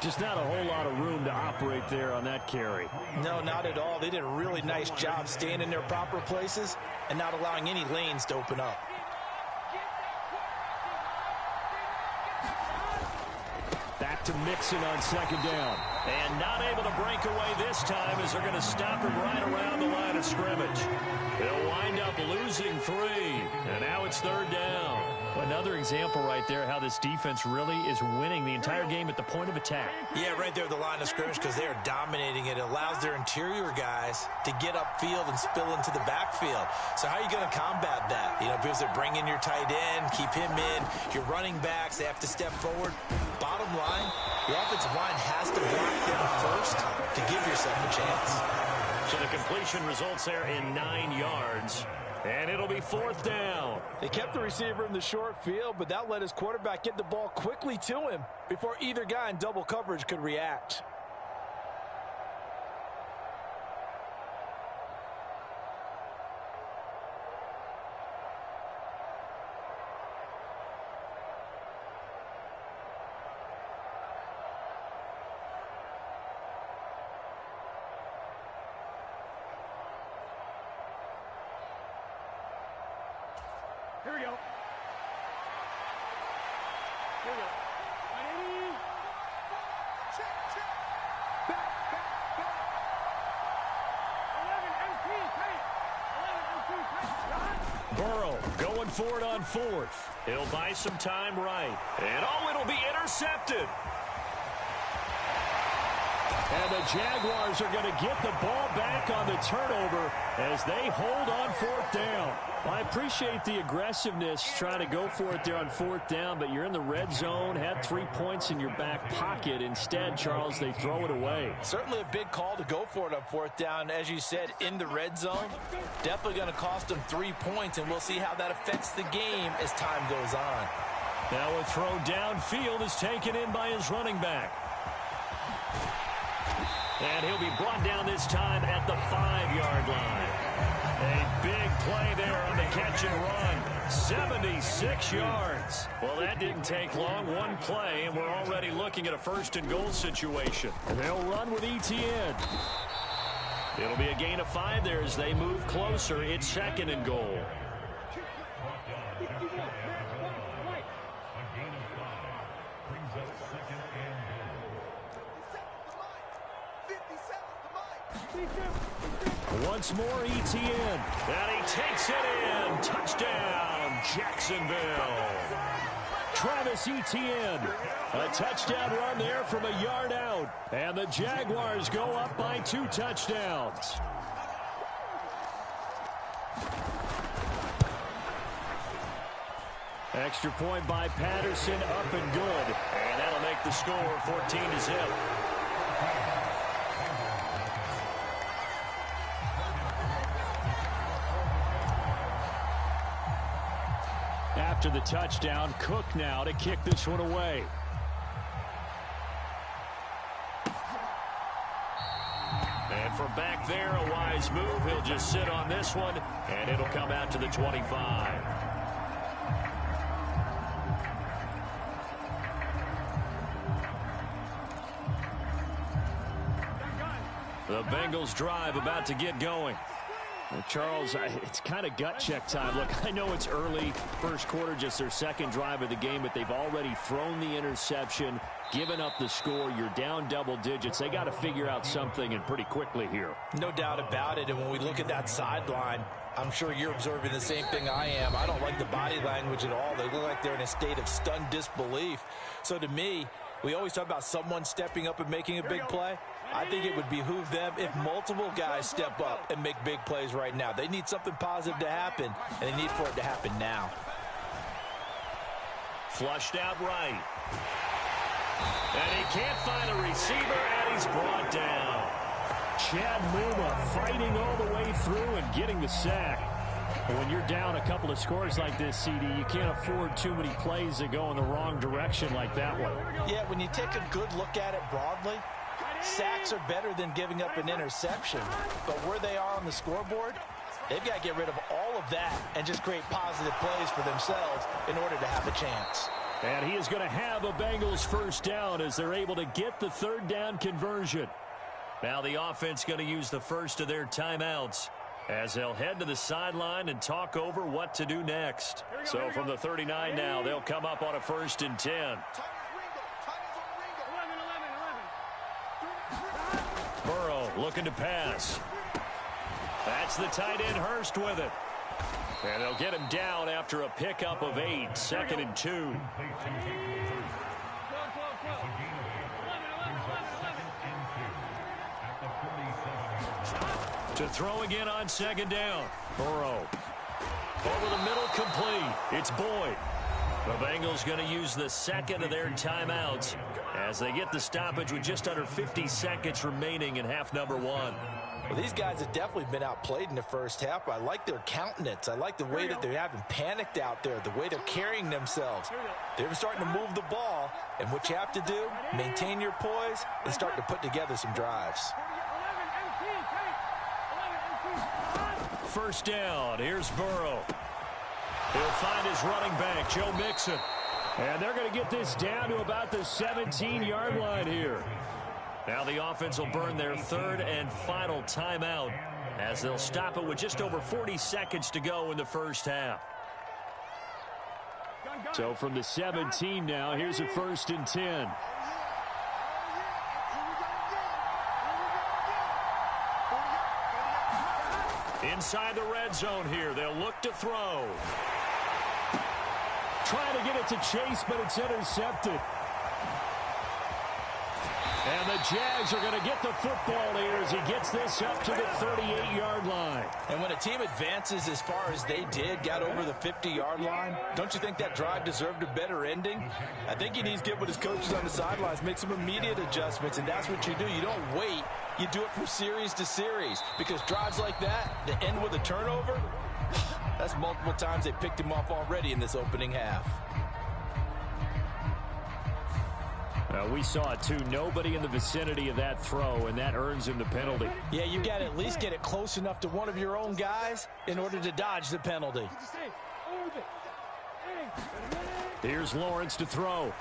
Just not a whole lot of room to operate there on that carry. No, not at all. They did a really nice job staying in their proper places and not allowing any lanes to open up. Back to Mixon on 2nd down. And not able to break away this time as they're going to stop him right around the line of scrimmage. They'll wind up losing 3. And now it's 3rd down. Another example right there how this defense really is winning the entire game at the point of attack. Yeah, right there at the line of scrimmage because they are dominating it. It allows their interior guys to get upfield and spill into the backfield. So how are you going to combat that? You know, because they bring in your tight end, keep him in. Your running backs, they have to step forward. Bottom line, your offensive line has to block them first to give yourself a chance. So the completion results there in 9 yards. And it'll be 4th down. They kept the receiver in the short field, but that let his quarterback get the ball quickly to him before either guy in double coverage could react. Here we go. Here we go. Back. 11 MT, Burrow going for it on 4th. He'll buy some time right. And it'll be intercepted. And the Jaguars are going to get the ball back on the turnover as they hold on 4th down. Well, I appreciate the aggressiveness trying to go for it there on 4th down, but you're in the red zone, had 3 points in your back pocket. Instead, Charles, they throw it away. Certainly a big call to go for it on 4th down. As you said, in the red zone, definitely going to cost them 3 points, and we'll see how that affects the game as time goes on. Now a throw downfield is taken in by his running back. And he'll be brought down this time at the 5-yard line. A big play there on the catch and run. 76 yards. Well, that didn't take long. One play, and we're already looking at a 1st and goal situation. And they'll run with ETN. It'll be a gain of 5 there as they move closer. It's 2nd and goal. Once more, ETN. And he takes it in. Touchdown, Jacksonville. Travis Etienne. A touchdown run there from a yard out. And the Jaguars go up by 2 touchdowns. Extra point by Patterson, up and good. And that'll make the score 14-0. After the touchdown, Cook now to kick this one away. And from back there, a wise move. He'll just sit on this one, and it'll come out to the 25. The Bengals drive about to get going. Well, Charles, it's kind of gut check time. Look, I know it's early, first quarter, just their second drive of the game, but they've already thrown the interception, given up the score. You're down double digits. They got to figure out something, and pretty quickly here. No doubt about it. And when we look at that sideline, I'm sure you're observing the same thing I am. I don't like the body language at all. They look like they're in a state of stunned disbelief. So to me, we always talk about someone stepping up and making a big play. I think it would behoove them if multiple guys step up and make big plays right now. They need something positive to happen, and they need for it to happen now. Flushed out right. And he can't find a receiver, and he's brought down. Chad Muma fighting all the way through and getting the sack. When you're down a couple of scores like this, CD, you can't afford too many plays that go in the wrong direction like that one. Yeah, when you take a good look at it broadly, sacks are better than giving up an interception. But where they are on the scoreboard, they've got to get rid of all of that and just create positive plays for themselves in order to have a chance. And he is going to have a Bengals first down as they're able to get the third down conversion. Now the offense going to use the first of their timeouts as they'll head to the sideline and talk over what to do next. So from the 39 now, they'll come up on a 1st and 10. Burrow looking to pass. That's the tight end Hurst with it. And they'll get him down after a pickup of 8, 2nd and 2. To throw again on 2nd down. Burrow. Over the middle, complete. It's Boyd. The Bengals going to use the second of their timeouts as they get the stoppage with just under 50 seconds remaining in half number 1. Well, these guys have definitely been outplayed in the first half. I like their countenance. I like the way that they haven't panicked out there, the way they're carrying themselves. They're starting to move the ball, and what you have to do, maintain your poise and start to put together some drives. First down. Here's Burrow. He'll find his running back, Joe Mixon. And they're going to get this down to about the 17-yard line here. Now the offense will burn their third and final timeout as they'll stop it with just over 40 seconds to go in the first half. So from the 17 now, here's a 1st and 10. Inside the red zone here, they'll look to throw. Trying to get it to Chase, but it's intercepted. And the Jags are going to get the football here as he gets this up to the 38-yard line. And when a team advances as far as they did, got over the 50-yard line, don't you think that drive deserved a better ending? I think he needs to get with his coaches on the sidelines, make some immediate adjustments, and that's what you do. You don't wait. You do it from series to series because drives like that end with a turnover, that's multiple times they picked him off already in this opening half. We saw it, too. Nobody in the vicinity of that throw, and that earns him the penalty. Yeah, you got to at least get it close enough to one of your own guys in order to dodge the penalty. Here's Lawrence to throw.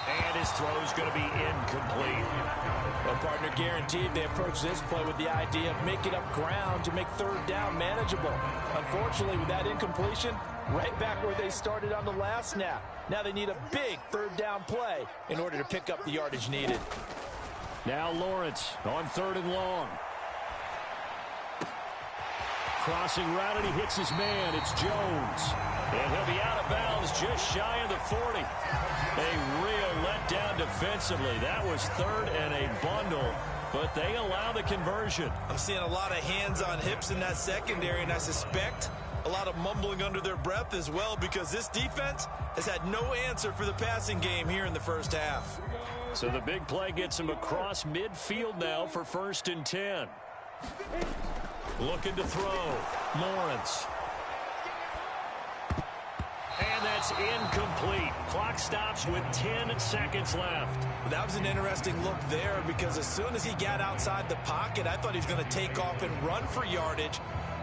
And his throw is going to be incomplete. Well, partner, guaranteed they approach this play with the idea of making up ground to make third down manageable. Unfortunately, with that incompletion, right back where they started on the last snap. Now they need a big third down play in order to pick up the yardage needed. Now Lawrence on 3rd and long. Crossing route, and he hits his man. It's Jones. And he'll be out of bounds just shy of the 40. A real letdown defensively. That was third and a bundle, but they allow the conversion. I'm seeing a lot of hands on hips in that secondary, and I suspect a lot of mumbling under their breath as well, because this defense has had no answer for the passing game here in the first half. So the big play gets him across midfield now for 1st and 10. Looking to throw. Lawrence. And that's incomplete. Clock stops with 10 seconds left. That was an interesting look there, because as soon as he got outside the pocket, I thought he was going to take off and run for yardage.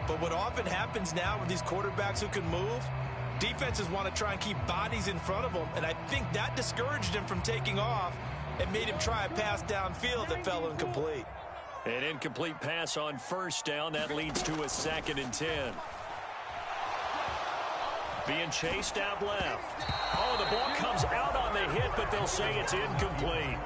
But what often happens now with these quarterbacks who can move, defenses want to try and keep bodies in front of them, and I think that discouraged him from taking off and made him try a pass downfield that fell incomplete. An incomplete pass on 1st down. That leads to a 2nd and 10. Being chased out left. Oh, the ball comes out on the hit, but they'll say it's incomplete.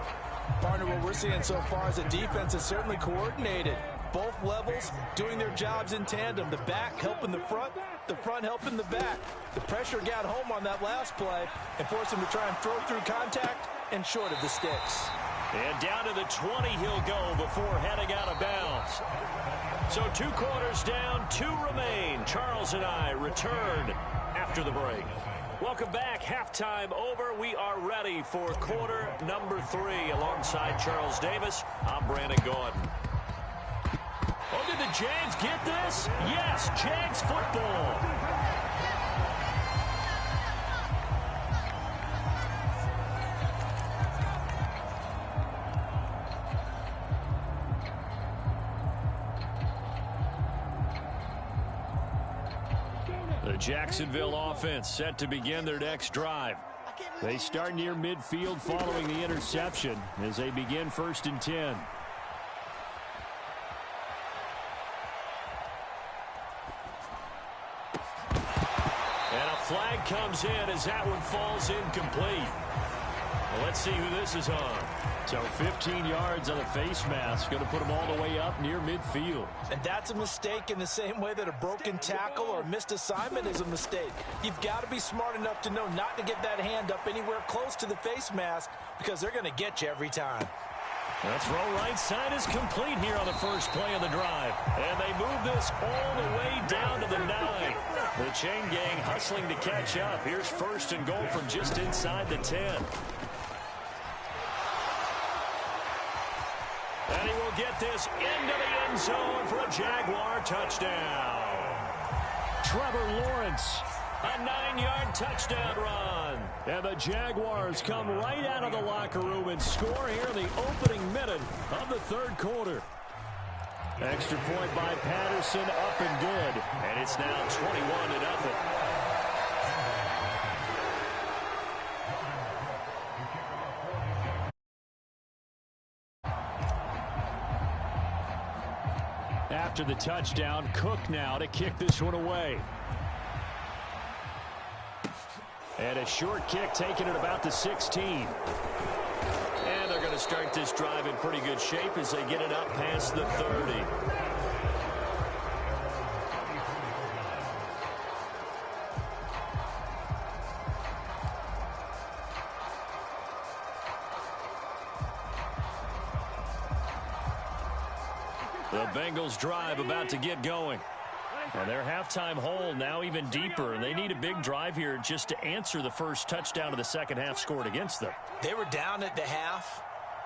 Partner, what we're seeing so far is the defense is certainly coordinated. Both levels doing their jobs in tandem. The back helping the front helping the back. The pressure got home on that last play and forced him to try and throw through contact and short of the sticks. And down to the 20 he'll go before heading out of bounds. So 2 quarters down, 2 remain. Charles and I return after the break. Welcome back. Halftime over. We are ready for quarter number 3. Alongside Charles Davis, I'm Brandon Gordon. Oh, did the Jags get this? Yes, Jags football. The Jacksonville offense set to begin their next drive. They start near midfield following the interception as they begin 1st and 10. And a flag comes in as that one falls incomplete. Well, let's see who this is on. So 15 yards on a face mask. Going to put them all the way up near midfield. And that's a mistake in the same way that a broken tackle or a missed assignment is a mistake. You've got to be smart enough to know not to get that hand up anywhere close to the face mask, because they're going to get you every time. The throw right side is complete here on the first play of the drive. And they move this all the way down to the 9. The chain gang hustling to catch up. Here's 1st and goal from just inside the 10. And he will get this into the end zone for a Jaguar touchdown. Trevor Lawrence, a 9-yard touchdown run. And the Jaguars come right out of the locker room and score here in the opening minute of the 3rd quarter. Extra point by Patterson, up and good. And it's now 21-0. After the touchdown, Cook now to kick this one away. And a short kick taken at about the 16. And they're going to start this drive in pretty good shape as they get it up past the 30. The Bengals drive about to get going. And their halftime hole now even deeper, and they need a big drive here just to answer the first touchdown of the second half scored against them. They were down at the half.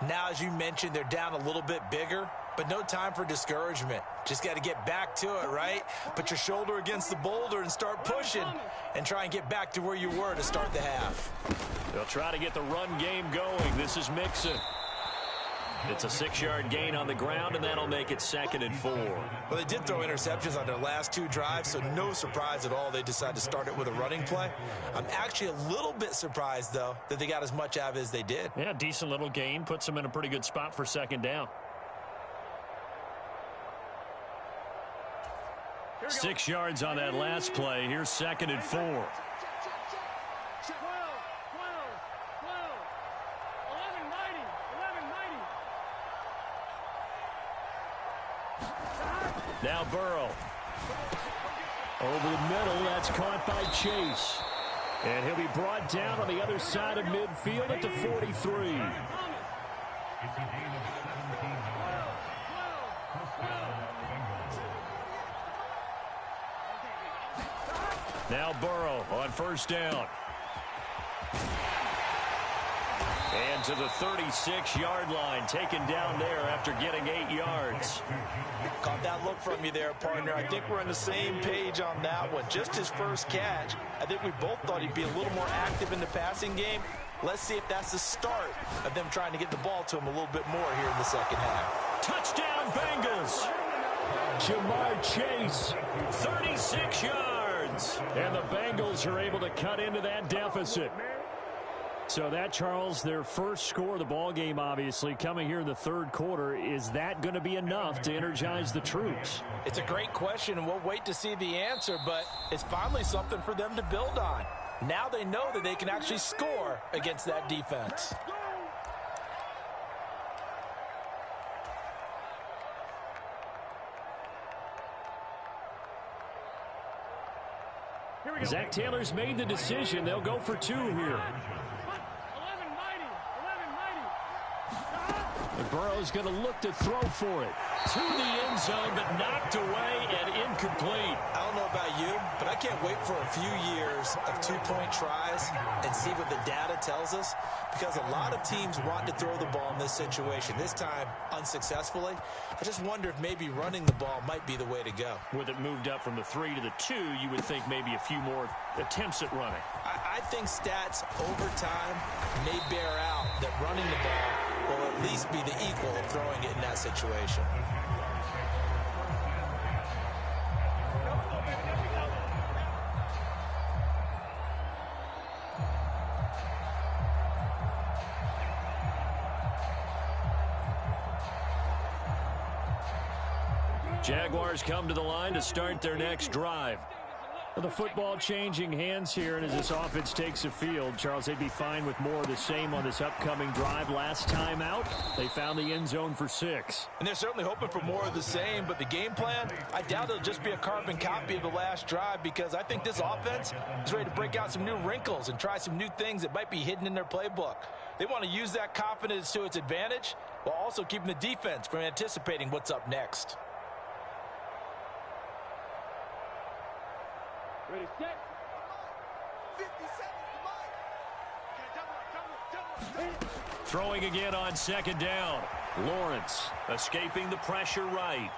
Now, as you mentioned, they're down a little bit bigger, but no time for discouragement. Just got to get back to it, right? Put your shoulder against the boulder and start pushing and try and get back to where you were to start the half. They'll try to get the run game going. This is Mixon. It's a 6-yard gain on the ground, and that'll make it 2nd and 4. Well, they did throw interceptions on their last 2 drives, so no surprise at all they decided to start it with a running play. I'm actually a little bit surprised, though, that they got as much out of it as they did. Yeah, decent little gain. Puts them in a pretty good spot for 2nd down. 6 yards on that last play. Here's 2nd and 4. Now Burrow. Over the middle, that's caught by Chase. And he'll be brought down on the other side of midfield at the 43. Now Burrow on first down. And to the 36-yard line, taken down there after getting 8 yards. Caught that look from you there, partner. I think we're on the same page on that one. Just his first catch. I think we both thought he'd be a little more active in the passing game. Let's see if that's the start of them trying to get the ball to him a little bit more here in the second half. Touchdown, Bengals. Jamar Chase, 36 yards. And the Bengals are able to cut into that deficit. So that, Charles, their first score of the ball game, obviously, coming here in the third quarter. Is that going to be enough to energize the troops? It's a great question, and we'll wait to see the answer, but it's finally something for them to build on. Now they know that they can actually score against that defense. Zach Taylor's made the decision. They'll go for 2 here. And Burrow's going to look to throw for it. To the end zone, but knocked away and incomplete. I don't know about you, but I can't wait for a few years of two-point tries and see what the data tells us, because a lot of teams want to throw the ball in this situation. This time, unsuccessfully. I just wonder if maybe running the ball might be the way to go. With it moved up from the 3 to the 2, you would think maybe a few more attempts at running. I think stats over time may bear out that running the ball will at least be the equal of throwing it in that situation. Jaguars come to the line to start their next drive. The football changing hands here, and as this offense takes the field, Charles, they'd be fine with more of the same on this upcoming drive. Last time out, they found the end zone for 6. And they're certainly hoping for more of the same, but the game plan, I doubt it'll just be a carbon copy of the last drive, because I think this offense is ready to break out some new wrinkles and try some new things that might be hidden in their playbook. They want to use that confidence to its advantage while also keeping the defense from anticipating what's up next. Ready, set. 57, Throwing again on second down. Lawrence escaping the pressure right.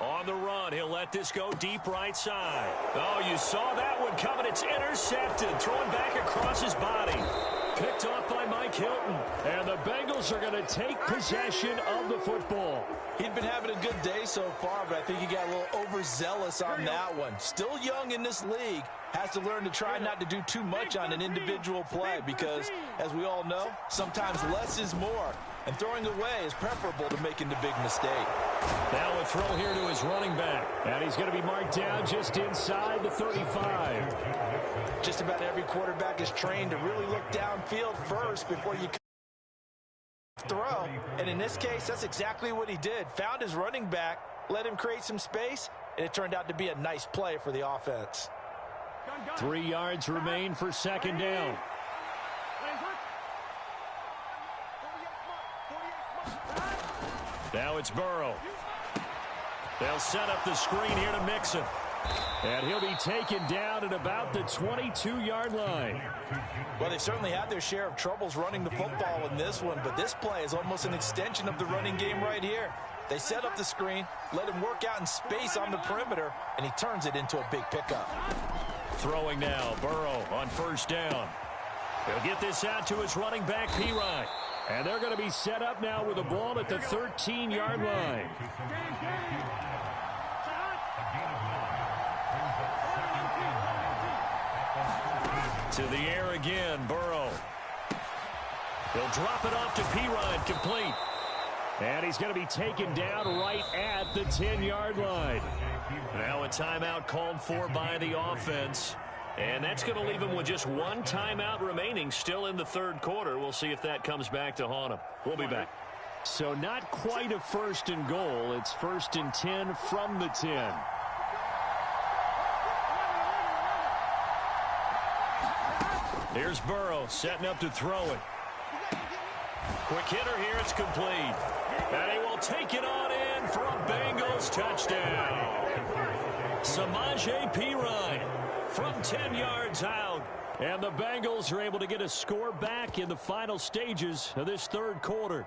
On the run, he'll let this go deep right side. Oh, you saw that one coming. It's intercepted. Throwing back across his body. Picked off by Mike Hilton. And the Bengals are going to take possession of the football. He'd been having a good day so far, but I think he got a little overzealous on that one. Still young in this league. Has to learn to try not to do too much on an individual play, because, as we all know, sometimes less is more. And throwing away is preferable to making the big mistake. Now a throw here to his running back. And he's going to be marked down just inside the 35. Just about every quarterback is trained to really look downfield first before you throw. And in this case, that's exactly what he did. Found his running back, let him create some space, and it turned out to be a nice play for the offense. 3 yards remain for second down. Now it's Burrow. They'll set up the screen here to Mixon. And he'll be taken down at about the 22-yard line. Well, they certainly had their share of troubles running the football in this one, but this play is almost an extension of the running game right here. They set up the screen, let him work out in space on the perimeter, and he turns it into a big pickup. Throwing now, Burrow on first down. He'll get this out to his running back, P-Ryan. And they're going to be set up now with the ball at the 13-yard line. To the air again, Burrow. He'll drop it off to P-Ryan, complete. And he's going to be taken down right at the 10-yard line. Now a timeout called for by the offense. And that's going to leave him with just one timeout remaining still in the third quarter. We'll see if that comes back to haunt him. We'll be back. So not quite a first and goal. It's 1st and 10 from the 10. Here's Burrow setting up to throw it. Quick hitter here. It's complete. And he will take it on in for a Bengals touchdown. Samaje Perine from 10 yards out. And the Bengals are able to get a score back in the final stages of this third quarter.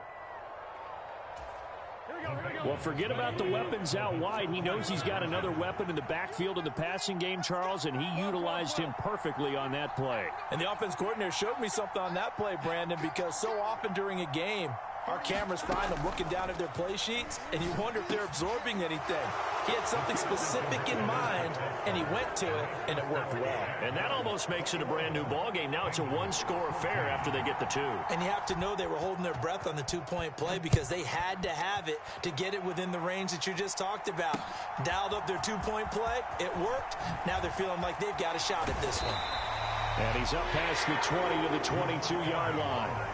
Well, forget about the weapons out wide. He knows he's got another weapon in the backfield in the passing game, Charles, and he utilized him perfectly on that play. And the offense coordinator showed me something on that play, Brandon, because so often during a game, our cameras find them looking down at their play sheets, and you wonder if they're absorbing anything. He had something specific in mind, and he went to it, and it worked well. And that almost makes it a brand-new ball game. Now it's a one-score affair after they get the two. And you have to know they were holding their breath on the two-point play because they had to have it to get it within the range that you just talked about. Dialed up their two-point play. It worked. Now they're feeling like they've got a shot at this one. And he's up past the 20 to the 22-yard line.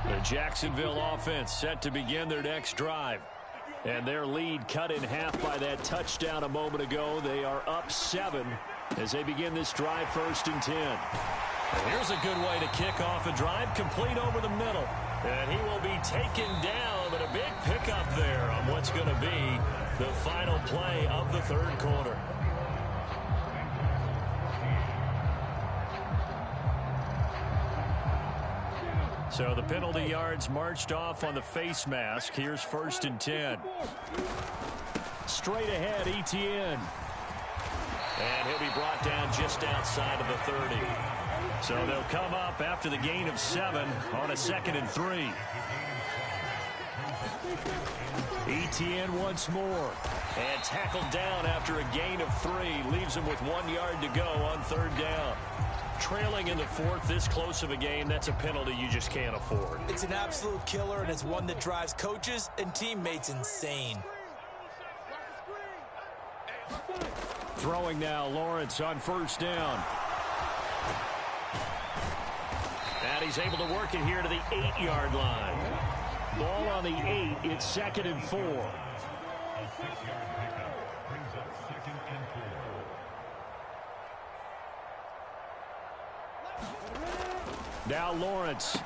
The Jacksonville offense set to begin their next drive. And their lead cut in half by that touchdown a moment ago. They are up 7 as they begin this drive, 1st and 10. And here's a good way to kick off a drive, complete over the middle. And he will be taken down, but a big pickup there on what's going to be the final play of the third quarter. So the penalty yards marched off on the face mask. Here's 1st and 10. Straight ahead, Etienne. And he'll be brought down just outside of the 30. So they'll come up after the gain of 7 on a 2nd and 3. Etienne once more. And tackled down after a gain of 3. Leaves him with 1 yard to go on 3rd down. Trailing in the 4th, this close of a game, that's a penalty you just can't afford. It's an absolute killer, and it's one that drives coaches and teammates insane. Throwing now, Lawrence on 1st down. And he's able to work it here to the 8-yard line. Ball on the 8, it's 2nd and 4. Now Lawrence.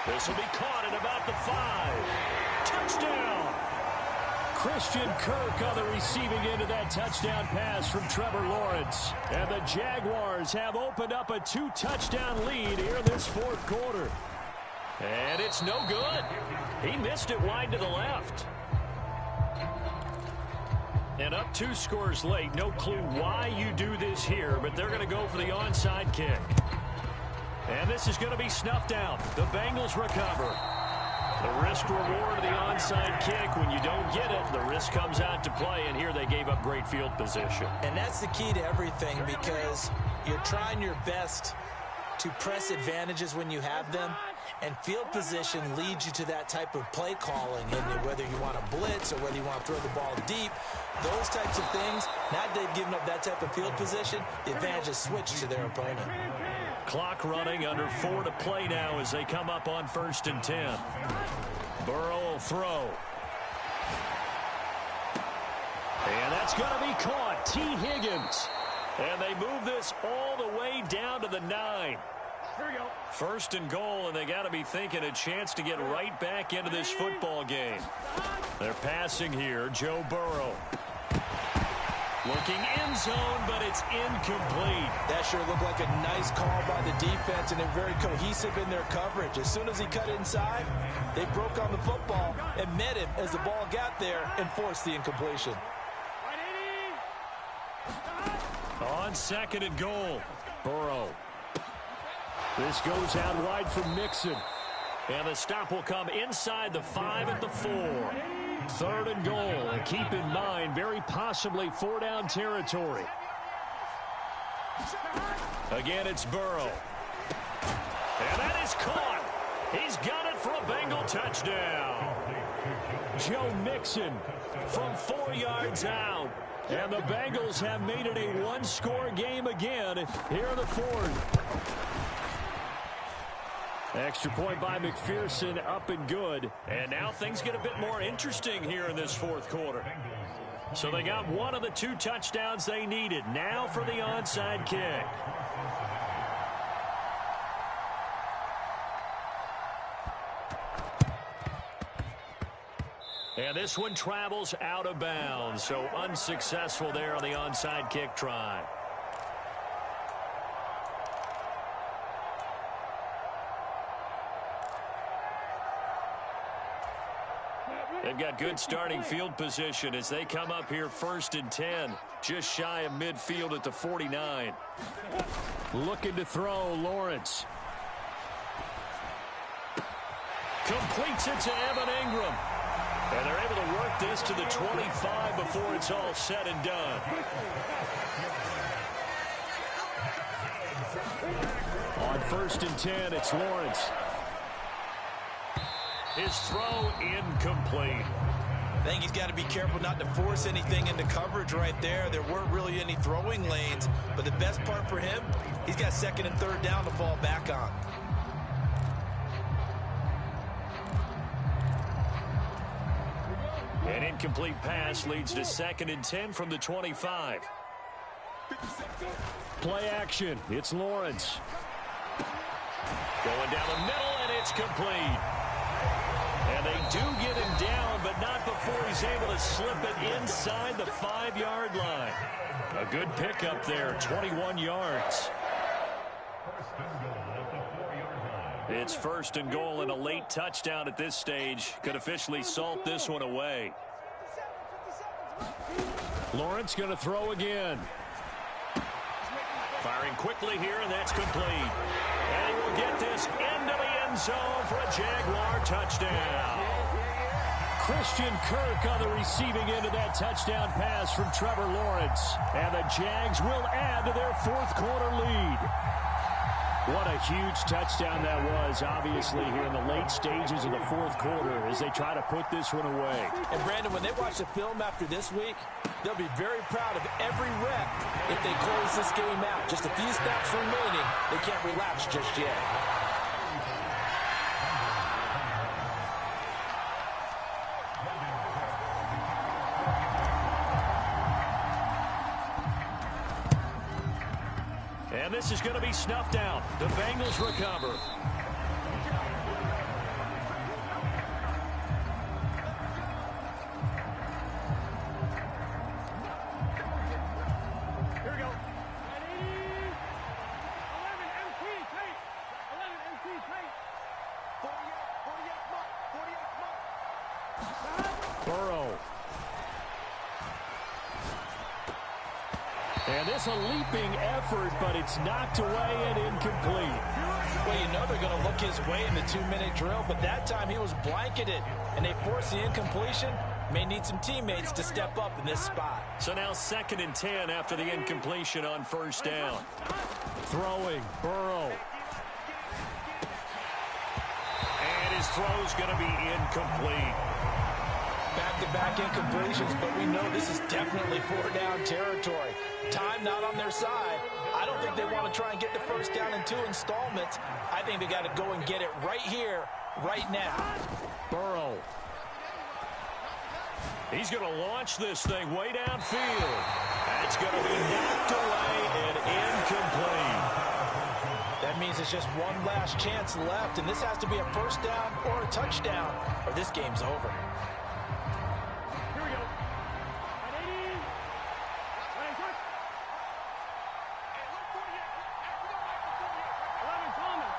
This will be caught at about the 5. Touchdown! Christian Kirk on the receiving end of that touchdown pass from Trevor Lawrence. And the Jaguars have opened up a 2-touchdown lead here in this 4th quarter. And it's no good. He missed it wide to the left. And up 2 scores late. No clue why you do this here, but they're going to go for the onside kick. And this is going to be snuffed out. The Bengals recover. The risk-reward of the onside kick. When you don't get it, the risk comes out to play, and here they gave up great field position. And that's the key to everything, because you're trying your best to press advantages when you have them, and field position leads you to that type of play calling. And whether you want to blitz or whether you want to throw the ball deep, those types of things, now that they've given up that type of field position, the advantage is switched to their opponent. Clock running, under 4 to play now as they come up on 1st and 10. Burrow will throw. And that's going to be caught. T. Higgins. And they move this all the way down to the 9. Here we go. 1st and goal, and they got to be thinking a chance to get right back into this football game. They're passing here. Joe Burrow. Looking end zone, but it's incomplete. That sure looked like a nice call by the defense, and they're very cohesive in their coverage. As soon as he cut inside, they broke on the football and met him as the ball got there and forced the incompletion. On 2nd and goal, Burrow. This goes out wide for Mixon. And the stop will come inside the 5 at the 4. 3rd and goal, and keep in mind, very possibly 4-down territory. Again, it's Burrow. And that is caught. He's got it for a Bengal touchdown. Joe Mixon from 4 yards out. And the Bengals have made it a one-score game again here in the 4th. Extra point by McPherson, up and good. And now things get a bit more interesting here in this fourth quarter. So they got one of the 2 touchdowns they needed. Now for the onside kick. And this one travels out of bounds, so unsuccessful there on the onside kick try. They've got good starting field position as they come up here 1st and 10, just shy of midfield at the 49. Looking to throw, Lawrence. Completes it to Evan Ingram. And they're able to work this to the 25 before it's all said and done. On 1st and 10, it's Lawrence. His throw incomplete. I think he's got to be careful not to force anything into coverage right there. There weren't really any throwing lanes, but the best part for him, he's got 2nd and 3rd down to fall back on. An incomplete pass leads to 2nd and 10 from the 25. Play action. It's Lawrence. Going down the middle, and it's complete. And they do get him down, but not before he's able to slip it inside the 5-yard line. A good pickup there, 21 yards. It's 1st and goal and a late touchdown at this stage. Could officially salt this one away. Lawrence going to throw again. Firing quickly here, and that's complete. And he will get this into the end zone for a Jaguar touchdown. Christian Kirk on the receiving end of that touchdown pass from Trevor Lawrence. And the Jags will add to their 4th quarter lead. What a huge touchdown that was, obviously, here in the late stages of the 4th quarter as they try to put this one away. And, Brandon, when they watch the film after this week, they'll be very proud of every rep if they close this game out. Just a few snaps remaining. They can't relax just yet. And this is going to be snuffed out. The Bengals recover. Here we go. 11 MT tight. 11 MT tight. 48 mark. Burrow. And this a leaping effort, but it's knocked away and incomplete. Well, you know they're going to look his way in the 2-minute drill, but that time he was blanketed, and they forced the incompletion. May need some teammates to step up in this spot. So now 2nd and 10 after the incompletion on 1st down. Throwing, Burrow. And his throw's going to be incomplete. Back-to-back incompletions, but we know this is definitely 4-down territory. Time not on their side. I don't think they want to try and get the 1st down in 2 installments. I think they got to go and get it right here, right now. Burrow. He's going to launch this thing way downfield. That's going to be knocked away and incomplete. That means it's just one last chance left, and this has to be a 1st down or a touchdown, or this game's over. Here we go. 180. Right, 11 Thomas.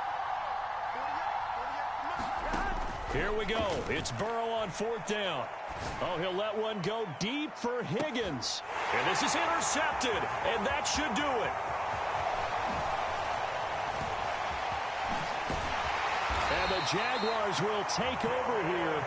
Here we go. It's Burrow on 4th down. Oh, he'll let one go deep for Higgins. And this is intercepted, and that should do it. And the Jaguars will take over here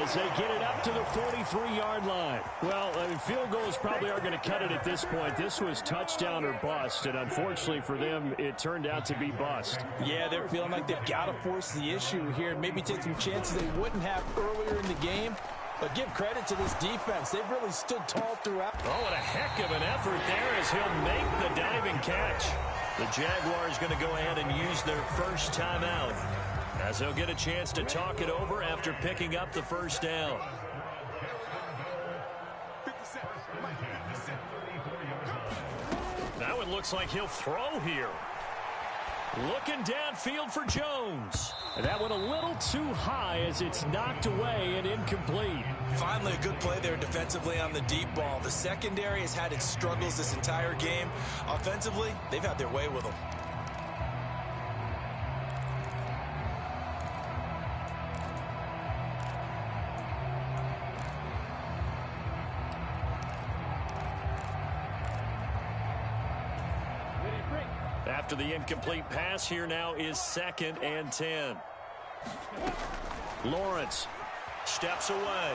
as they get it up to the 43-yard line. Well, I mean, field goals probably are going to cut it at this point. This was touchdown or bust, and unfortunately for them, it turned out to be bust. Yeah, they're feeling like they've got to force the issue here and maybe take some chances they wouldn't have earlier in the game. But give credit to this defense. They've really stood tall throughout. Oh, what a heck of an effort there as he'll make the diving catch. The Jaguars going to go ahead and use their first timeout. as they'll get a chance to talk it over after picking up the first down. Now it looks like he'll throw here. Looking downfield for Jones. And that went a little too high as it's knocked away and incomplete. Finally, a good play there defensively on the deep ball. The secondary has had its struggles this entire game. Offensively, they've had their way with them. After the incomplete pass, here now is 2nd and 10. Lawrence steps away.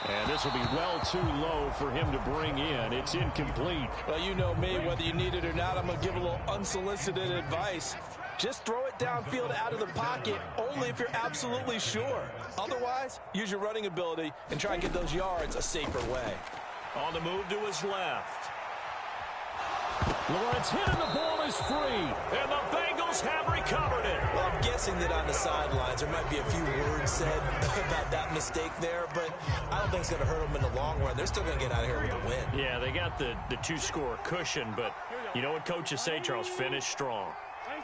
And this will be well too low for him to bring in. It's incomplete. Well, you know me, whether you need it or not, I'm going to give a little unsolicited advice. Just throw it downfield out of the pocket, only if you're absolutely sure. Otherwise, use your running ability and try and get those yards a safer way. On the move to his left. Lawrence hit and the ball is free. And the Bengals have recovered it. Well, I'm guessing that on the sidelines there might be a few words said about that mistake there, but I don't think it's going to hurt them in the long run. They're still going to get out of here with a win. Yeah, they got the two-score cushion, but you know what coaches say, Charles? Finish strong.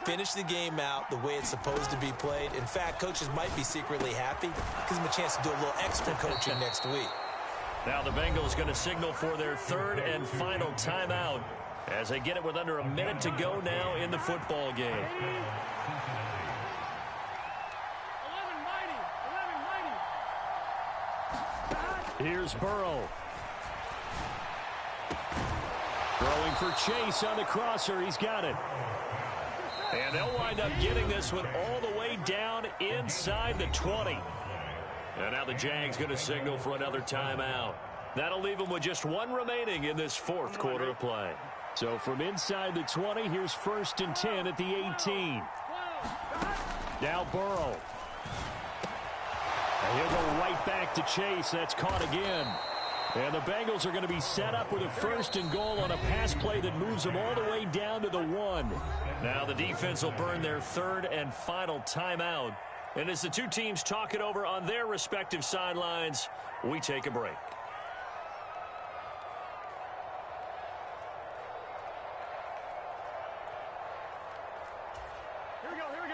Finish the game out the way it's supposed to be played. In fact, coaches might be secretly happy. Gives them a chance to do a little extra coaching next week. Now the Bengals going to signal for their 3rd and final timeout as they get it with under a minute to go now in the football game. 11-90. Here's Burrow. Throwing for Chase on the crosser. He's got it. And they'll wind up getting this one all the way down inside the 20. And now the Jags going to signal for another timeout. That'll leave them with just one remaining in this 4th quarter of play. So from inside the 20, here's 1st and 10 at the 18. Now Burrow. And he'll go right back to Chase. That's caught again. And the Bengals are going to be set up with a 1st and goal on a pass play that moves them all the way down to the 1. Now the defense will burn their 3rd and final timeout. And as the two teams talk it over on their respective sidelines, we take a break.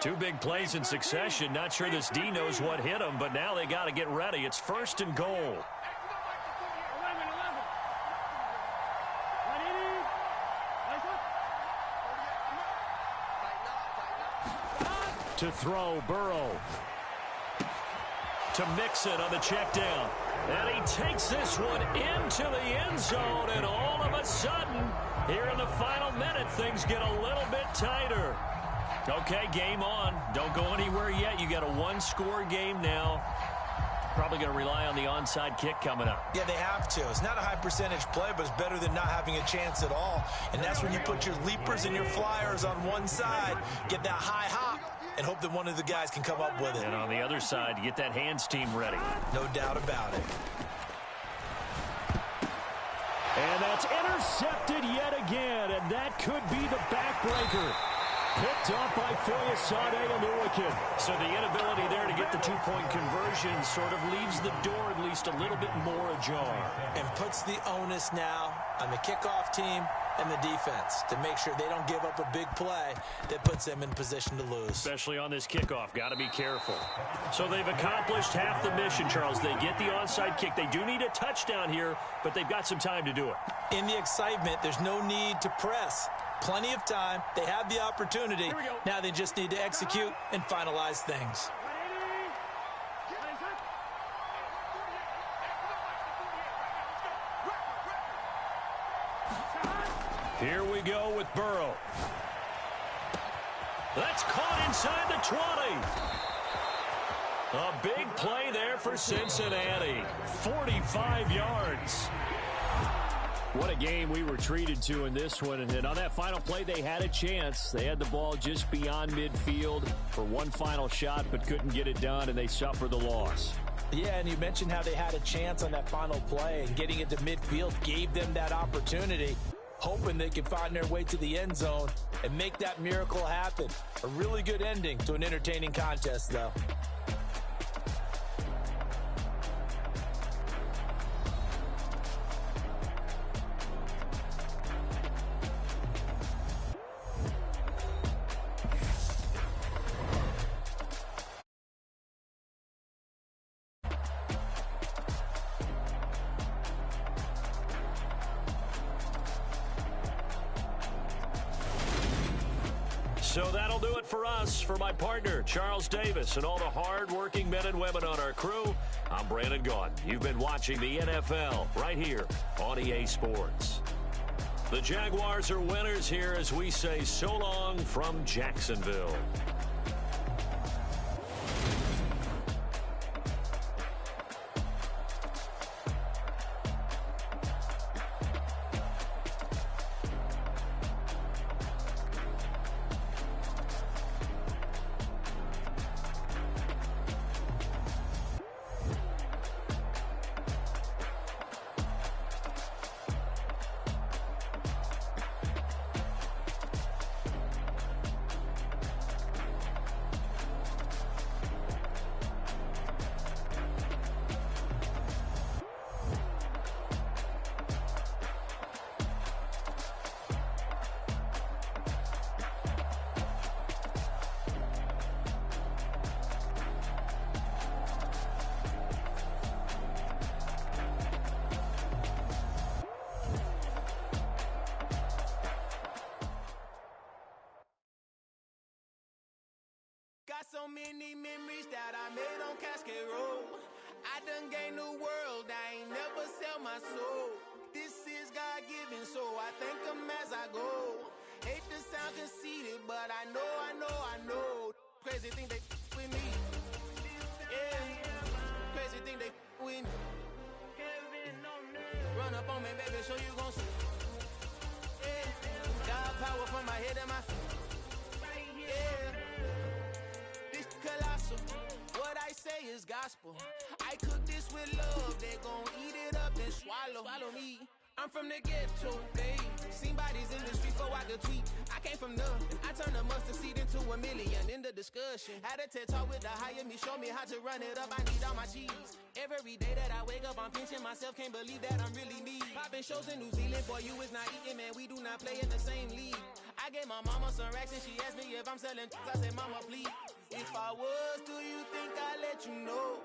Two big plays in succession. Not sure this D knows what hit him, but now they got to get ready. It's 1st and goal. To throw, Burrow. To Mixon on the check down. And he takes this one into the end zone, and all of a sudden, here in the final minute, things get a little bit tighter. Okay, game on. Don't go anywhere yet. You got a 1-score game now. Probably going to rely on the onside kick coming up. Yeah, they have to. It's not a high percentage play, but it's better than not having a chance at all. And that's when you put your leapers and your flyers on one side, get that high hop, and hope that one of the guys can come up with it. And on the other side, you get that hands team ready. No doubt about it. And that's intercepted yet again, and that could be the backbreaker. Picked up by Foyesade and Lurikin. So the inability there to get the two-point conversion sort of leaves the door at least a little bit more ajar. And puts the onus now on the kickoff team and the defense to make sure they don't give up a big play that puts them in position to lose. Especially on this kickoff. Got to be careful. So they've accomplished half the mission, Charles. They get the onside kick. They do need a touchdown here, but they've got some time to do it. In the excitement, there's no need to press. Plenty of time. They have the opportunity. Now they just need to execute and finalize things. Here we go with Burrow. That's caught inside the 20. A big play there for Cincinnati. 45 yards. What a game we were treated to in this one. And on that final play, they had a chance. They had the ball just beyond midfield for one final shot, but couldn't get it done, and they suffered the loss. Yeah, and you mentioned how they had a chance on that final play, and getting it to midfield gave them that opportunity. hoping they can find their way to the end zone and make that miracle happen. A really good ending to an entertaining contest, though. So that'll do it for us. For my partner, Charles Davis, and all the hard-working men and women on our crew, I'm Brandon Gaudin. You've been watching the NFL right here on EA Sports. The Jaguars are winners here as we say so long from Jacksonville. Got so many memories that I made on Cascade Road. I done gained the world, I ain't never sell my soul. This is God-given, so I thank him as I go. Hate to sound conceited, but I know. Crazy thing they with me. Yeah, crazy thing they with me. Run up on me, baby, so you gon' see. Yeah, God power from my head and my feet. Yeah. Colossal. What I say is gospel. I cook this with love. They gon' eat it up and swallow me. I'm from the ghetto, babe. Seen bodies in the street before I could tweet. I came from nothing. I turned a mustard seed into a million in the discussion. Had a TED talk with the higher me, show me how to run it up. I need all my cheese. Every day that I wake up, I'm pinching myself. Can't believe that I'm really me. Popping shows in New Zealand, boy, you is not eating, man. We do not play in the same league. I gave my mama some racks and she asked me if I'm selling. I said, mama, please. If I was, do you think I'd let you know?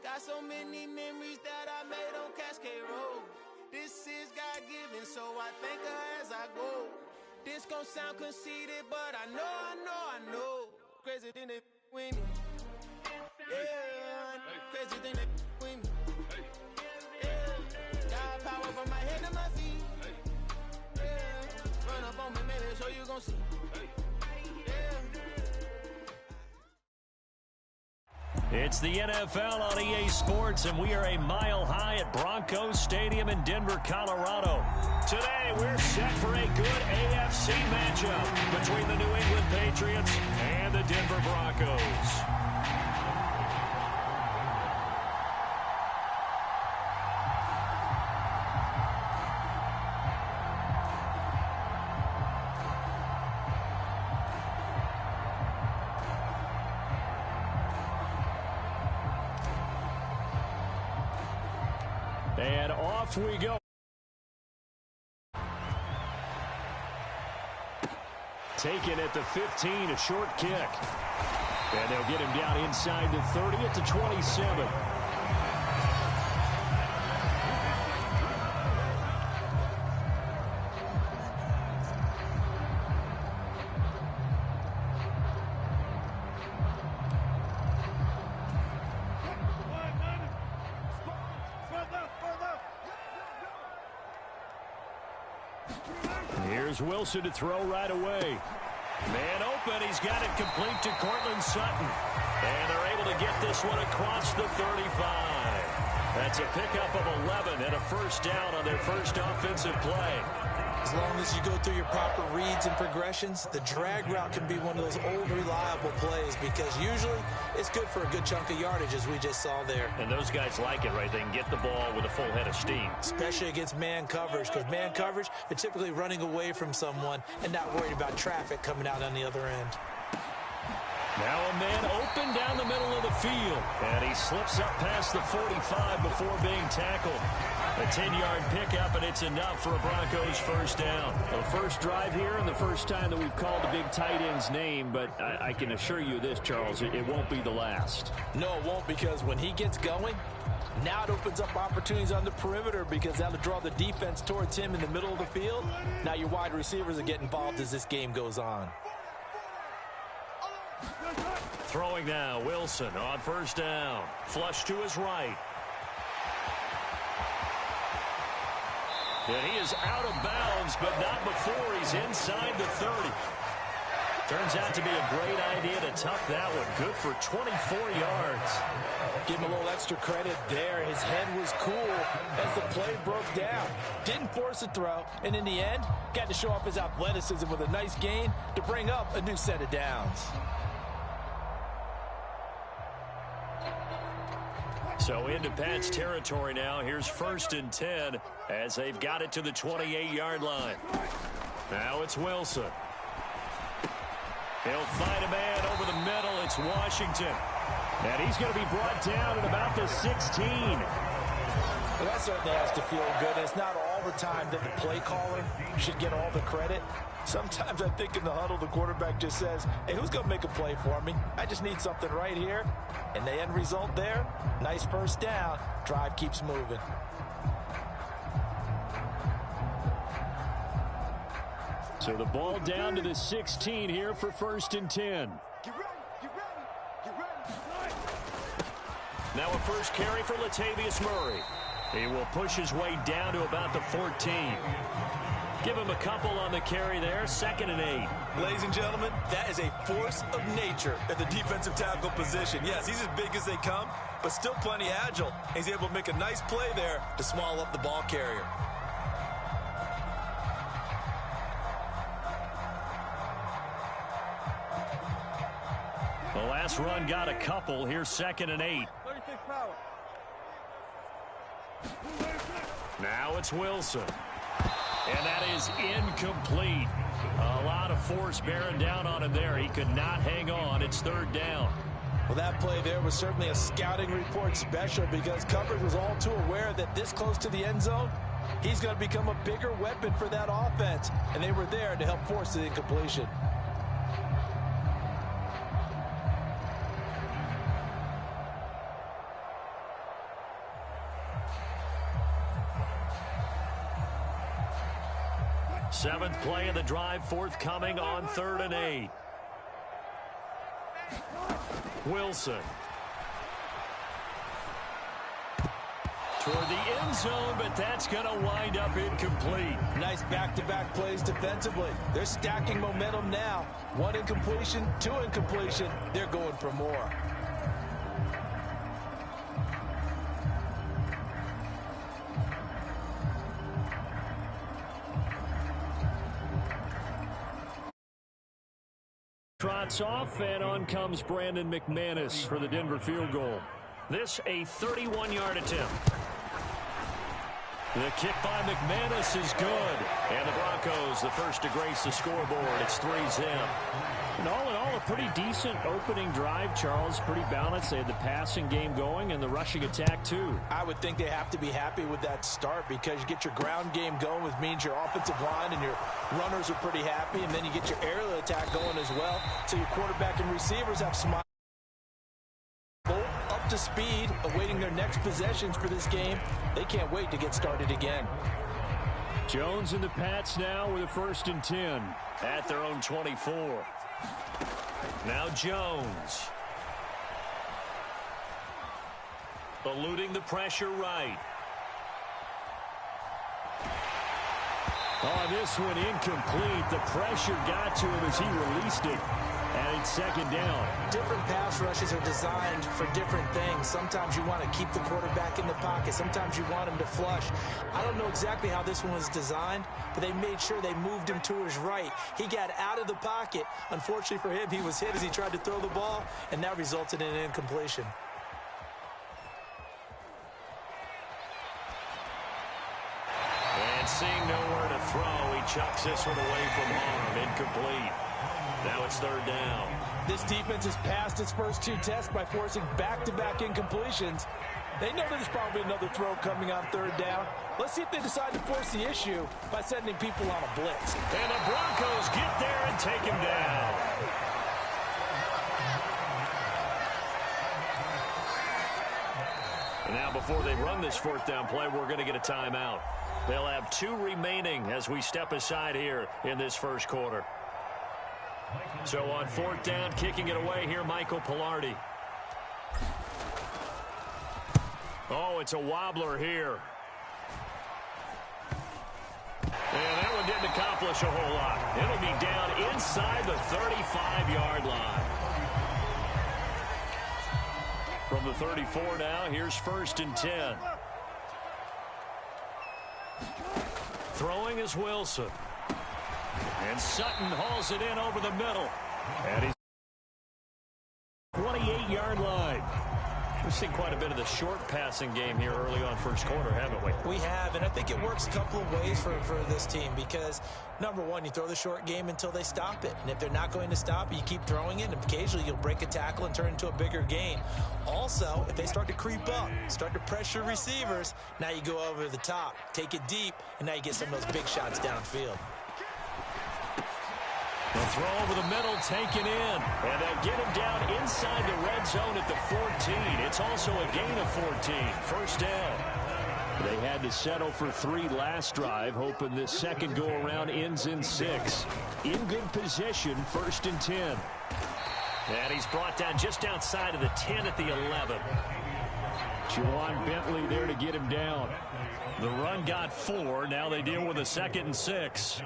Got so many memories that I made on Cascade Road. This is God-given, so I thank her as I go. This gon' sound conceited, but I know. Crazy thing they with me. Yeah, crazy thing they with me. Yeah, got power from my head to my feet. Yeah, run up on me, maybe, so you gon' see. It's the NFL on EA Sports, and we are a mile high at Broncos Stadium in Denver, Colorado. Today, we're set for a good AFC matchup between the New England Patriots and the Denver Broncos. And off we go. Taken at the 15, a short kick. And they'll get him down inside the 30 at the 27. Here's Wilson to throw right away. Man open. He's got it complete to Cortland Sutton. And they're able to get this one across the 35. That's a pickup of 11 and a first down on their first offensive play. As long as you go through your proper reads and progressions, the drag route can be one of those old reliable plays because usually it's good for a good chunk of yardage, as we just saw there. And those guys like it, right? They can get the ball with a full head of steam. Especially against man coverage, because man coverage, they're typically running away from someone and not worried about traffic coming out on the other end. Now a man open down the middle of the field. And he slips up past the 45 before being tackled. A 10-yard pickup, and it's enough for a Broncos first down. The first drive here and the first time that we've called a big tight end's name, but I can assure you this, Charles, it won't be the last. No, it won't, because when he gets going, now it opens up opportunities on the perimeter because that'll draw the defense towards him in the middle of the field. Now your wide receivers are getting involved as this game goes on. Throwing now, Wilson on first down. Flush to his right. And he is out of bounds, but not before he's inside the 30. Turns out to be a great idea to tuck that one. Good for 24 yards. Give him a little extra credit there. His head was cool as the play broke down. Didn't force a throw, and in the end, got to show off his athleticism with a nice gain to bring up a new set of downs. So into Pat's territory now. Here's 1st and 10 as they've got it to the 28-yard line. Now it's Wilson. He'll find a man over the middle. It's Washington. And he's going to be brought down at about the 16. Well, that certainly has to feel good. It's not all the time that the play caller should get all the credit. Sometimes I think in the huddle, the quarterback just says, hey, who's going to make a play for me? I just need something right here. And the end result there, nice first down. Drive keeps moving. So the ball down to the 16 here for 1st and 10. Now a first carry for Latavius Murray. He will push his way down to about the 14. Give him a couple on the carry there. 2nd and 8. Ladies and gentlemen, that is a force of nature at the defensive tackle position. Yes, he's as big as they come, but still plenty agile. He's able to make a nice play there to swallow up the ball carrier. The last run got a couple. Here's 2nd and 8. 36 power. Now it's Wilson. And that is incomplete. A lot of force bearing down on him there. He could not hang on. It's 3rd down. Well, that play there was certainly a scouting report special because coverage was all too aware that this close to the end zone, he's going to become a bigger weapon for that offense. And they were there to help force the incompletion. Seventh play of the drive, forthcoming on 3rd and 8. Wilson. Toward the end zone, but that's going to wind up incomplete. Nice back-to-back plays defensively. They're stacking momentum now. 1 incompletion, 2 incompletion. They're going for more. Trots off, and on comes Brandon McManus for the Denver field goal. This a 31-yard attempt. The kick by McManus is good. And the Broncos, the first to grace the scoreboard. It's 3-zip. And all in all, a pretty decent opening drive, Charles. Pretty balanced. They had the passing game going and the rushing attack, too. I would think they have to be happy with that start because you get your ground game going, which means your offensive line and your runners are pretty happy, and then you get your aerial attack going as well. So your quarterback and receivers have smile. Up to speed, awaiting their next possessions for this game. They can't wait to get started again. Jones and the Pats now with a 1st and 10. At their own 24. Now Jones. Eluding the pressure right. Oh, this one incomplete. The pressure got to him as he released it. And he on second down. Different pass rushes are designed for different things. Sometimes you want to keep the quarterback in the pocket. Sometimes you want him to flush. I don't know exactly how this one was designed, but they made sure they moved him to his right. He got out of the pocket. Unfortunately for him, he was hit as he tried to throw the ball, and that resulted in an incompletion. And seeing nowhere to throw, he chucks this one away from harm. Incomplete. Now it's third down. This defense has passed its first two tests by forcing back-to-back incompletions. They know there's probably another throw coming on third down. Let's see if they decide to force the issue by sending people on a blitz. And the Broncos get there and take him down. And now before they run this fourth down play, we're going to get a timeout. They'll have 2 remaining as we step aside here in this first quarter. So on fourth down, kicking it away here, Michael Pilardi. Oh, it's a wobbler here. And that one didn't accomplish a whole lot. It'll be down inside the 35-yard line. From the 34 now, here's first and 10. Throwing is Wilson. And Sutton hauls it in over the middle. And he's 28-yard line. We've seen quite a bit of the short passing game here early on first quarter, haven't we? We have, and I think it works a couple of ways for this team because, number one, you throw the short game until they stop it. And if they're not going to stop it, you keep throwing it, and occasionally you'll break a tackle and turn it into a bigger gain. Also, if they start to creep up, start to pressure receivers, now you go over the top, take it deep, and now you get some of those big shots downfield. The throw over the middle taken in. And they'll get him down inside the red zone at the 14. It's also a gain of 14. First down. They had to settle for 3 last drive, hoping this second go-around ends in 6. In good position, first and 10. And he's brought down just outside of the 10 at the 11. Juwan Bentley there to get him down. The run got 4. Now they deal with a 2nd and 6.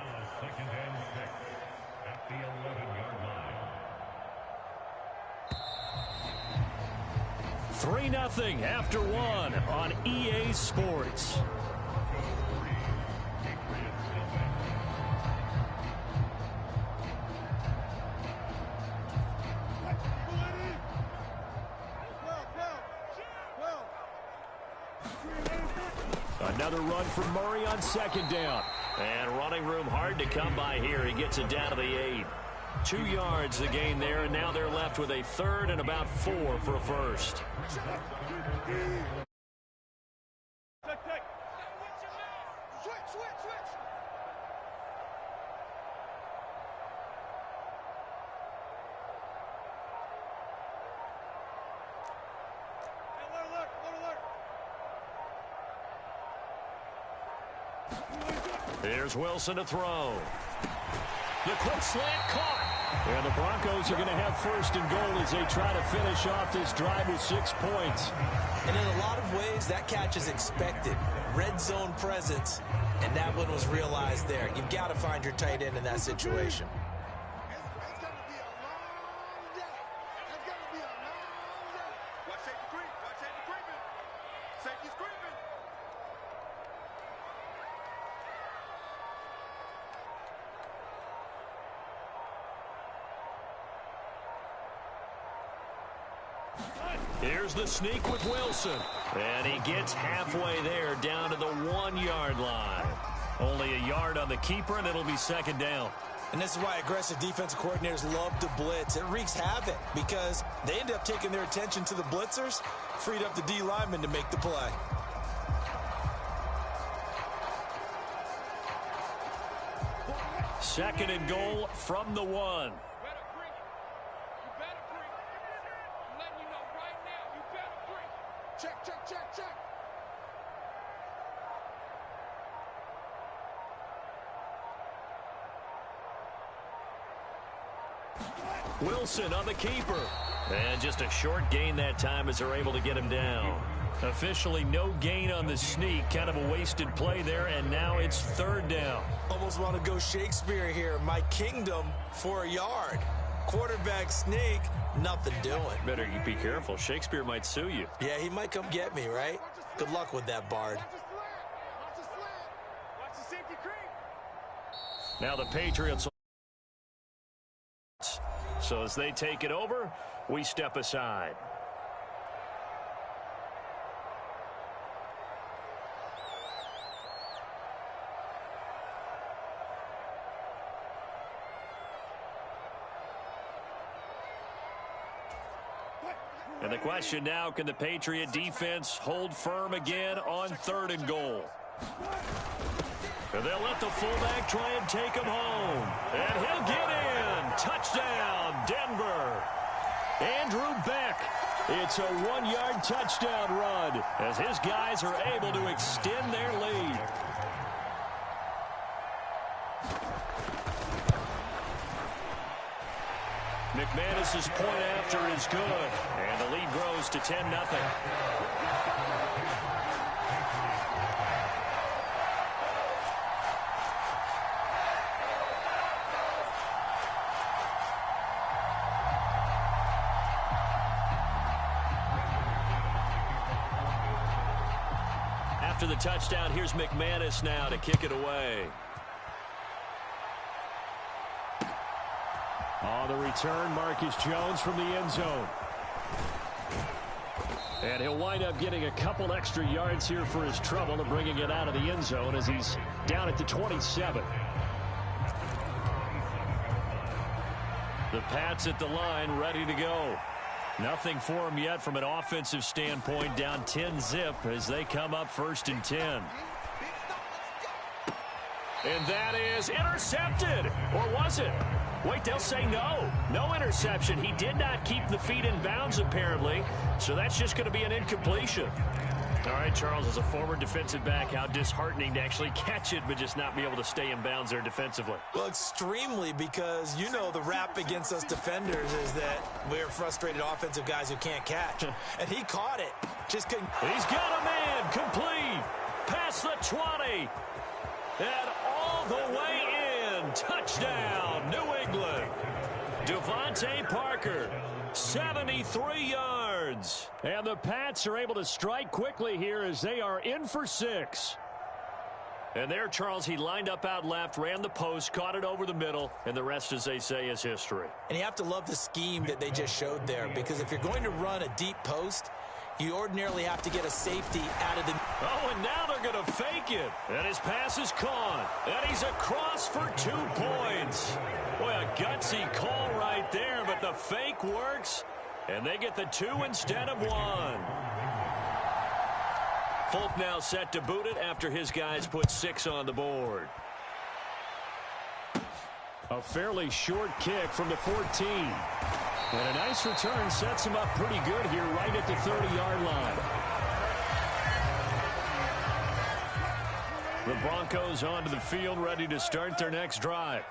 3-0 after 1 on EA Sports. Another run from Murray on second down. And running room hard to come by here. He gets it down to the 8. 2 yards the gain there, and now they're left with a 3rd and about 4 for a first. Here's Wilson to throw. The quick slant caught. And the Broncos are going to have first and goal as they try to finish off this drive with 6 points. And in a lot of ways, that catch is expected. Red zone presence, and that one was realized there. You've got to find your tight end in that situation. It's going to be a long day. It's going to be a long day. Watch safety creep. Watch safety creeping. Safety's creeping. Here's the sneak with Wilson. And he gets halfway there down to the 1-yard line. Only a yard on the keeper, and it'll be second down. And this is why aggressive defensive coordinators love to blitz. It wreaks havoc because they end up taking their attention to the blitzers, freed up the D lineman to make the play. Second and goal from the 1. Check, check, check, check. Wilson on the keeper. And just a short gain that time as they're able to get him down. Officially no gain on the sneak. Kind of a wasted play there, and now it's third down. Almost want to go Shakespeare here. My kingdom for a yard. quarterback sneak, nothing doing. Better you be careful. Shakespeare might sue you. Yeah, he might come get me, right? Good luck with that, Bard. Watch the safety creep. Now the Patriots. So as they take it over, we step aside. And the question now, can the Patriot defense hold firm again on 3rd and goal? And they'll let the fullback try and take him home. And he'll get in. Touchdown, Denver. Andrew Beck. It's a 1-yard touchdown run as his guys are able to extend their lead. McManus's point after is good, and the lead grows to 10-0. After the touchdown, here's McManus now to kick it away. On the return, Marcus Jones from the end zone. And he'll wind up getting a couple extra yards here for his trouble and bringing it out of the end zone as he's down at the 27. The Pats at the line, ready to go. Nothing for him yet from an offensive standpoint, down 10-zip as they come up 1st and 10. And that is intercepted. Or was it? Wait, they'll say no. No interception. He did not keep the feet in bounds, apparently. So that's just going to be an incompletion. All right, Charles, as a former defensive back, how disheartening to actually catch it but just not be able to stay in bounds there defensively. Well, extremely, because you know the rap against us defenders is that we're frustrated offensive guys who can't catch. And he caught it. Just couldn't. He's got a man. Complete. Past the 20. And all the way in. Touchdown, New England. Devontae Parker, 73 yards. And the Pats are able to strike quickly here as they are in for 6. And there, Charles, he lined up out left, ran the post, caught it over the middle, and the rest, as they say, is history. And you have to love the scheme that they just showed there, because if you're going to run a deep post, you ordinarily have to get a safety out of the... Oh, and now they're going to fake it. And his pass is caught. And he's across for 2 points. Boy, a gutsy call right there, but the fake works. And they get the 2 instead of 1. Folk now set to boot it after his guys put 6 on the board. A fairly short kick from the 14. And a nice return sets him up pretty good here right at the 30-yard line. The Broncos onto the field, ready to start their next drive.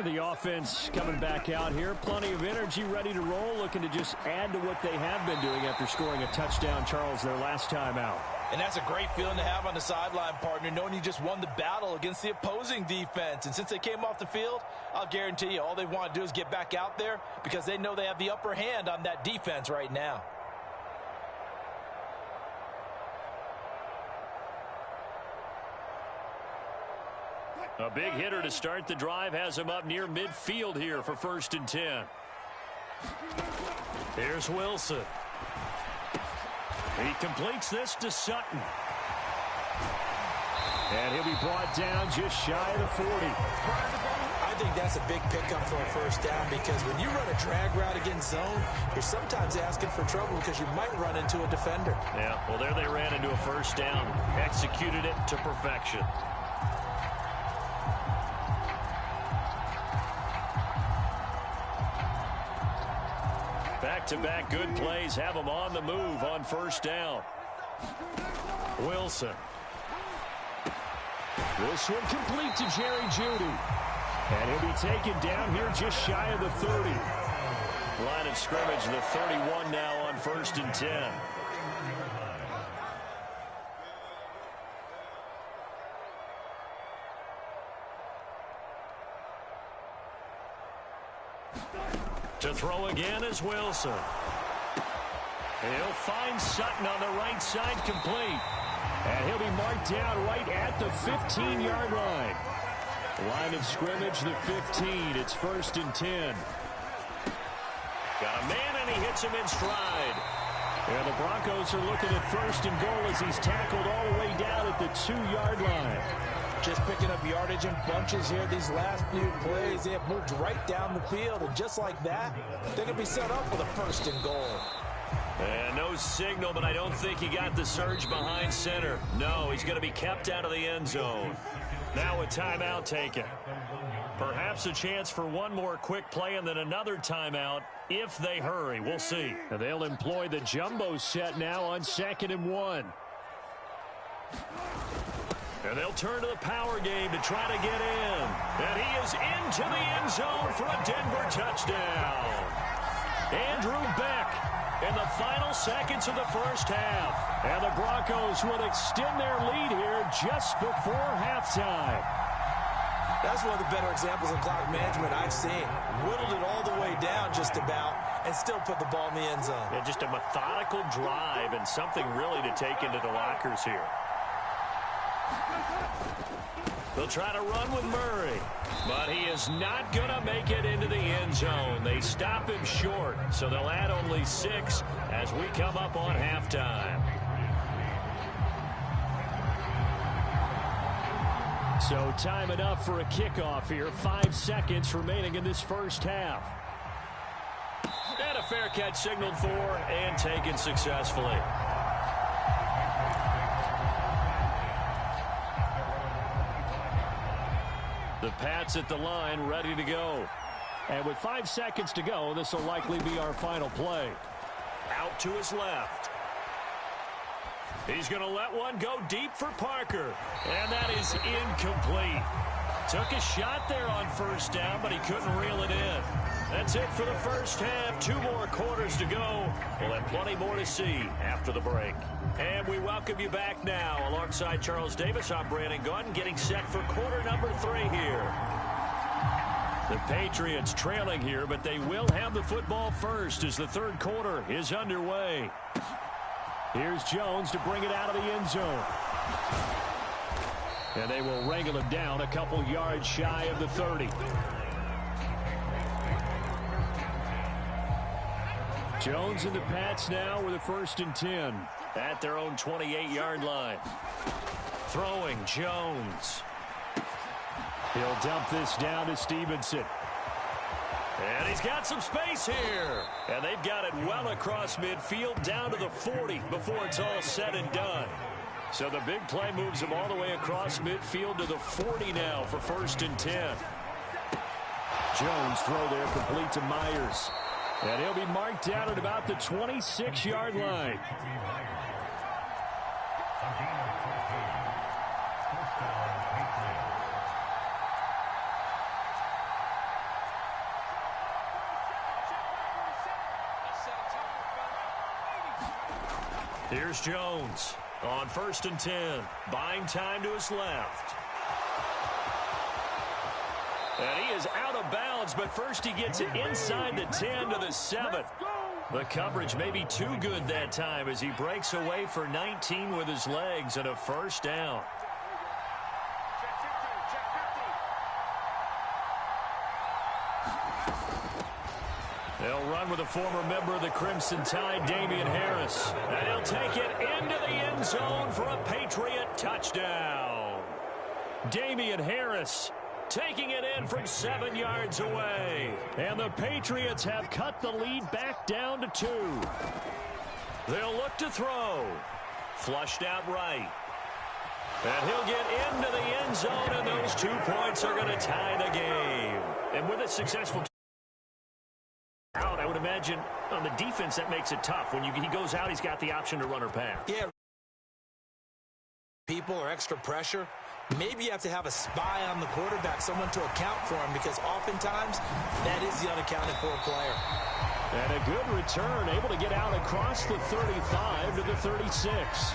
The offense coming back out here. Plenty of energy, ready to roll, looking to just add to what they have been doing after scoring a touchdown, Charles, their last time out. And that's a great feeling to have on the sideline, partner, knowing you just won the battle against the opposing defense. And since they came off the field, I'll guarantee you all they want to do is get back out there because they know they have the upper hand on that defense right now. A big hitter to start the drive has him up near midfield here for 1st and 10. Here's Wilson. He completes this to Sutton. And he'll be brought down just shy of the 40. I think that's a big pickup for a 1st down, because when you run a drag route against zone, you're sometimes asking for trouble because you might run into a defender. Yeah, well, there they ran into a 1st down. Executed it to perfection. Back-to-back good plays have them on the move on 1st down. Wilson. This one complete to Jerry Jeudy. And he'll be taken down here just shy of the 30. Line of scrimmage, the 31 now on 1st and 10. To throw again is Wilson. He'll find Sutton on the right side, complete. And he'll be marked down right at the 15-yard line. Line of scrimmage, the 15. It's 1st and 10. Got a man, and he hits him in stride. And the Broncos are looking at 1st and goal as he's tackled all the way down at the 2-yard line. Just picking up yardage in bunches here these last few plays. They have moved right down the field, and just like that, they're going to be set up for the 1st and goal. And no signal, but I don't think he got the surge behind center. No, he's going to be kept out of the end zone. Now a timeout taken. Perhaps a chance for one more quick play and then another timeout if they hurry. We'll see. And they'll employ the jumbo set now on 2nd and 1. And they'll turn to the power game to try to get in. And he is into the end zone for a Denver touchdown. Andrew Beck in the final seconds of the first half. And the Broncos will extend their lead here just before halftime. That's one of the better examples of clock management I've seen. Whittled it all the way down just about and still put the ball in the end zone. Yeah, just a methodical drive and something really to take into the lockers here. They'll try to run with Murray, but he is not going to make it into the end zone. They stop him short, so they'll add only 6 as we come up on halftime. So time enough for a kickoff here. 5 seconds remaining in this first half. And a fair catch signaled for and taken successfully. The Pats at the line, ready to go. And with 5 seconds to go, this will likely be our final play. Out to his left. He's going to let one go deep for Parker. And that is incomplete. Took a shot there on 1st down, but he couldn't reel it in. That's it for the first half. 2 more quarters to go. We'll have plenty more to see after the break. And we welcome you back now. Alongside Charles Davis, I'm Brandon Gordon, getting set for quarter number 3 here. The Patriots trailing here, but they will have the football first as the 3rd quarter is underway. Here's Jones to bring it out of the end zone. And they will wrangle him down a couple yards shy of the 30. Jones and the Pats now with a 1st and 10 at their own 28-yard line. Throwing Jones. He'll dump this down to Stevenson. And he's got some space here. And they've got it well across midfield down to the 40 before it's all said and done. So the big play moves him all the way across midfield to the 40 now for 1st and 10. Jones throw there complete to Myers. And he'll be marked down at about the 26-yard line. Here's Jones on 1st and 10. Buying time to his left. And he is out of bounds, but first he gets it inside the 10 to the 7. The coverage may be too good that time as he breaks away for 19 with his legs and a 1st down. They'll run with a former member of the Crimson Tide, Damian Harris. And he'll take it into the end zone for a Patriot touchdown. Damian Harris taking it in from 7 yards away. And the Patriots have cut the lead back down to 2. They'll look to throw. Flushed out right. And he'll get into the end zone, and those 2 points are going to tie the game. And with a successful out, I would imagine on the defense that makes it tough. When he goes out, he's got the option to run or pass. Yeah. People or extra pressure. Maybe you have to have a spy on the quarterback, someone to account for him, because oftentimes that is the unaccounted for player. And a good return, able to get out across the 35 to the 36.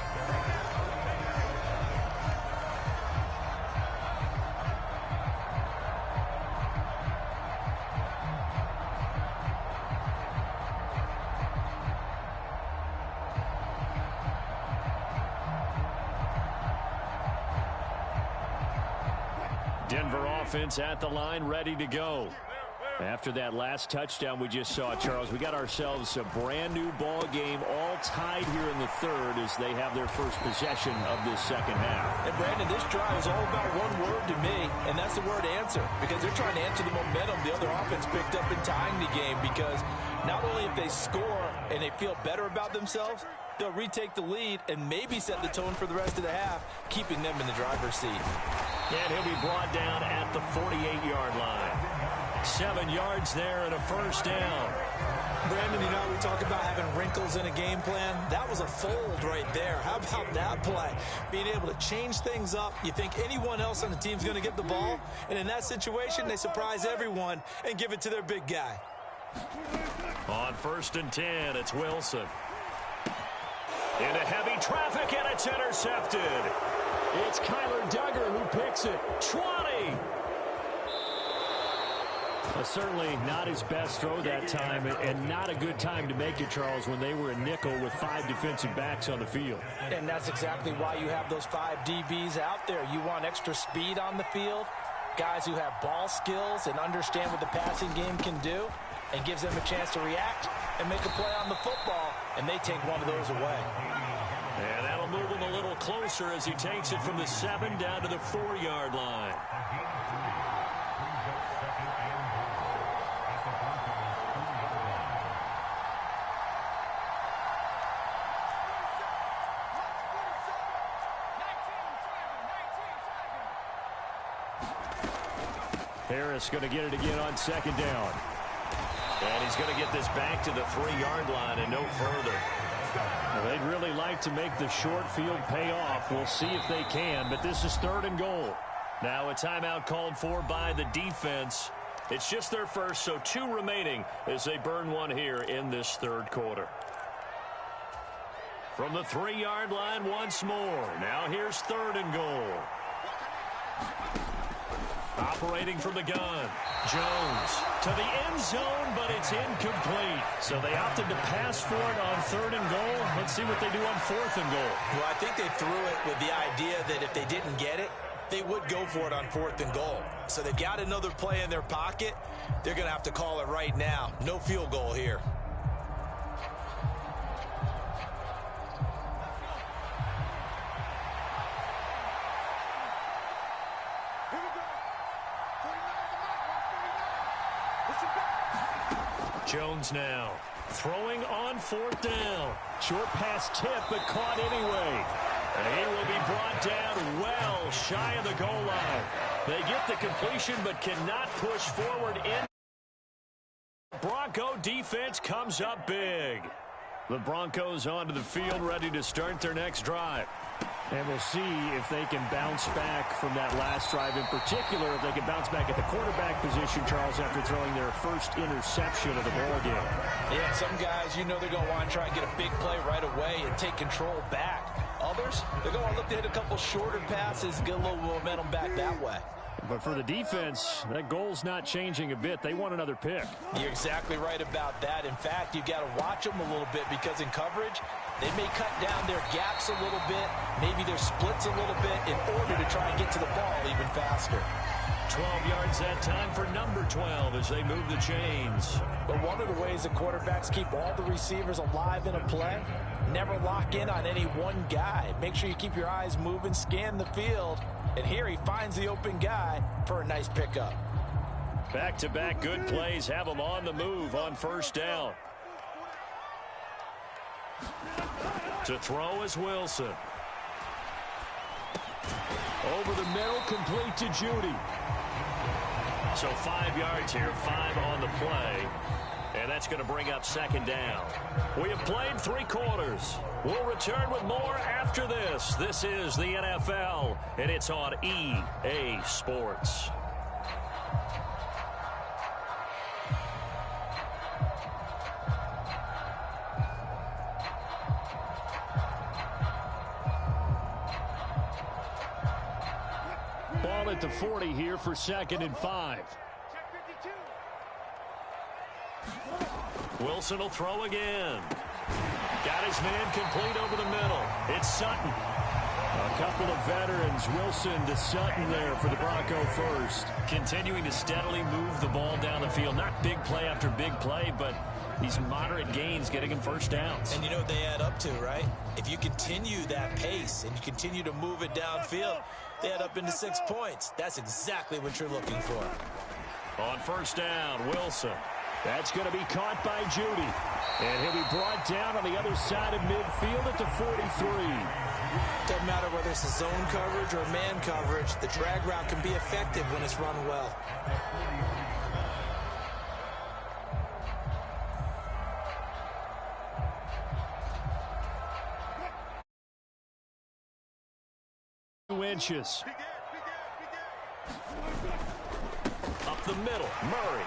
Denver offense at the line, ready to go. After that last touchdown we just saw, Charles, we got ourselves a brand new ball game, all tied here in the third as they have their first possession of this second half. And Brandon, this drive is all about one word to me, and that's the word answer, because they're trying to answer the momentum the other offense picked up in tying the game, because not only if they score and they feel better about themselves, they'll retake the lead and maybe set the tone for the rest of the half, keeping them in the driver's seat. And he'll be brought down at the 48-yard line. 7 yards there and a first down. Brandon, you know, we talk about having wrinkles in a game plan. That was a fold right there. How about that play? Being able to change things up. You think anyone else on the team's going to get the ball, and in that situation, they surprise everyone and give it to their big guy. On 1st and 10, it's Wilson. Into heavy traffic, and it's intercepted. It's Kyler Duggar who picks it. 20. Certainly not his best throw that time, and not a good time to make it, Charles, when they were a nickel with 5 defensive backs on the field. And that's exactly why you have those 5 DBs out there. You want extra speed on the field, guys who have ball skills and understand what the passing game can do, and gives them a chance to react and make a play on the football, and they take one of those away. And that'll move him a little closer as he takes it from the 7 down to the 4-yard line. Harris going to get it again on 2nd down. And he's going to get this back to the 3-yard line and no further. Well, they'd really like to make the short field pay off. We'll see if they can, but this is 3rd and goal. Now a timeout called for by the defense. It's just their first, so 2 remaining as they burn one here in this 3rd quarter. From the 3-yard line once more. Now here's 3rd and goal. Operating from the gun. Jones to the end zone, but it's incomplete. So they opted to pass for it on 3rd and goal. Let's see what they do on 4th and goal. Well, I think they threw it with the idea that if they didn't get it, they would go for it on 4th and goal. So they've got another play in their pocket. They're going to have to call it right now. No field goal here. Jones now throwing on 4th down. Short pass tip, but caught anyway. And he will be brought down well shy of the goal line. They get the completion, but cannot push forward in. Bronco defense comes up big. The Broncos onto the field, ready to start their next drive. And we'll see if they can bounce back from that last drive. In particular, if they can bounce back at the quarterback position, Charles, after throwing their first interception of the ball game. Yeah, some guys, you know they're going to want to try and get a big play right away and take control back. Others, they're going to look to hit a couple shorter passes, get a little momentum back that way. But for the defense, that goal's not changing a bit. They want another pick. You're exactly right about that. In fact, you've got to watch them a little bit because in coverage, they may cut down their gaps a little bit, maybe their splits a little bit in order to try and get to the ball even faster. 12 yards that time for number 12 as they move the chains. But one of the ways the quarterbacks keep all the receivers alive in a play, never lock in on any one guy. Make sure you keep your eyes moving, scan the field. And here he finds the open guy for a nice pickup. Back-to-back good plays have him on the move on 1st down. To throw is Wilson. Over the middle, complete to Judy. So 5 yards here, 5 on the play. And that's going to bring up 2nd down. We have played 3 quarters. We'll return with more after this. This is the NFL, and it's on EA Sports. Ball at the 40 here for 2nd and 5. Wilson will throw again. Got his man complete over the middle. It's Sutton. A couple of veterans, Wilson to Sutton there for the Bronco first. Continuing to steadily move the ball down the field. Not big play after big play, but these moderate gains getting him first downs. And you know what they add up to, right? If you continue that pace and you continue to move it downfield, they add up into 6 points. That's exactly what you're looking for. On first down, Wilson. That's going to be caught by Judy. And he'll be brought down on the other side of midfield at the 43. Doesn't matter whether it's a zone coverage or man coverage, the drag route can be effective when it's run well. Inches. Up the middle, Murray.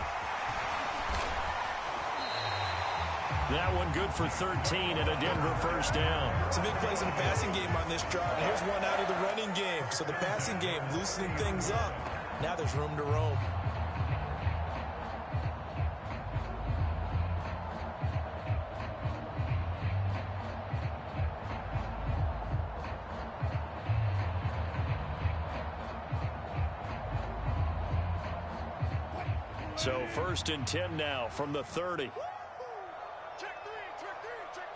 That one good for 13 and a Denver first down. Some big plays in the passing game on this drive. And here's one out of the running game. So the passing game loosening things up. Now there's room to roam. So first and 10 now from the 30. Check three, check three, check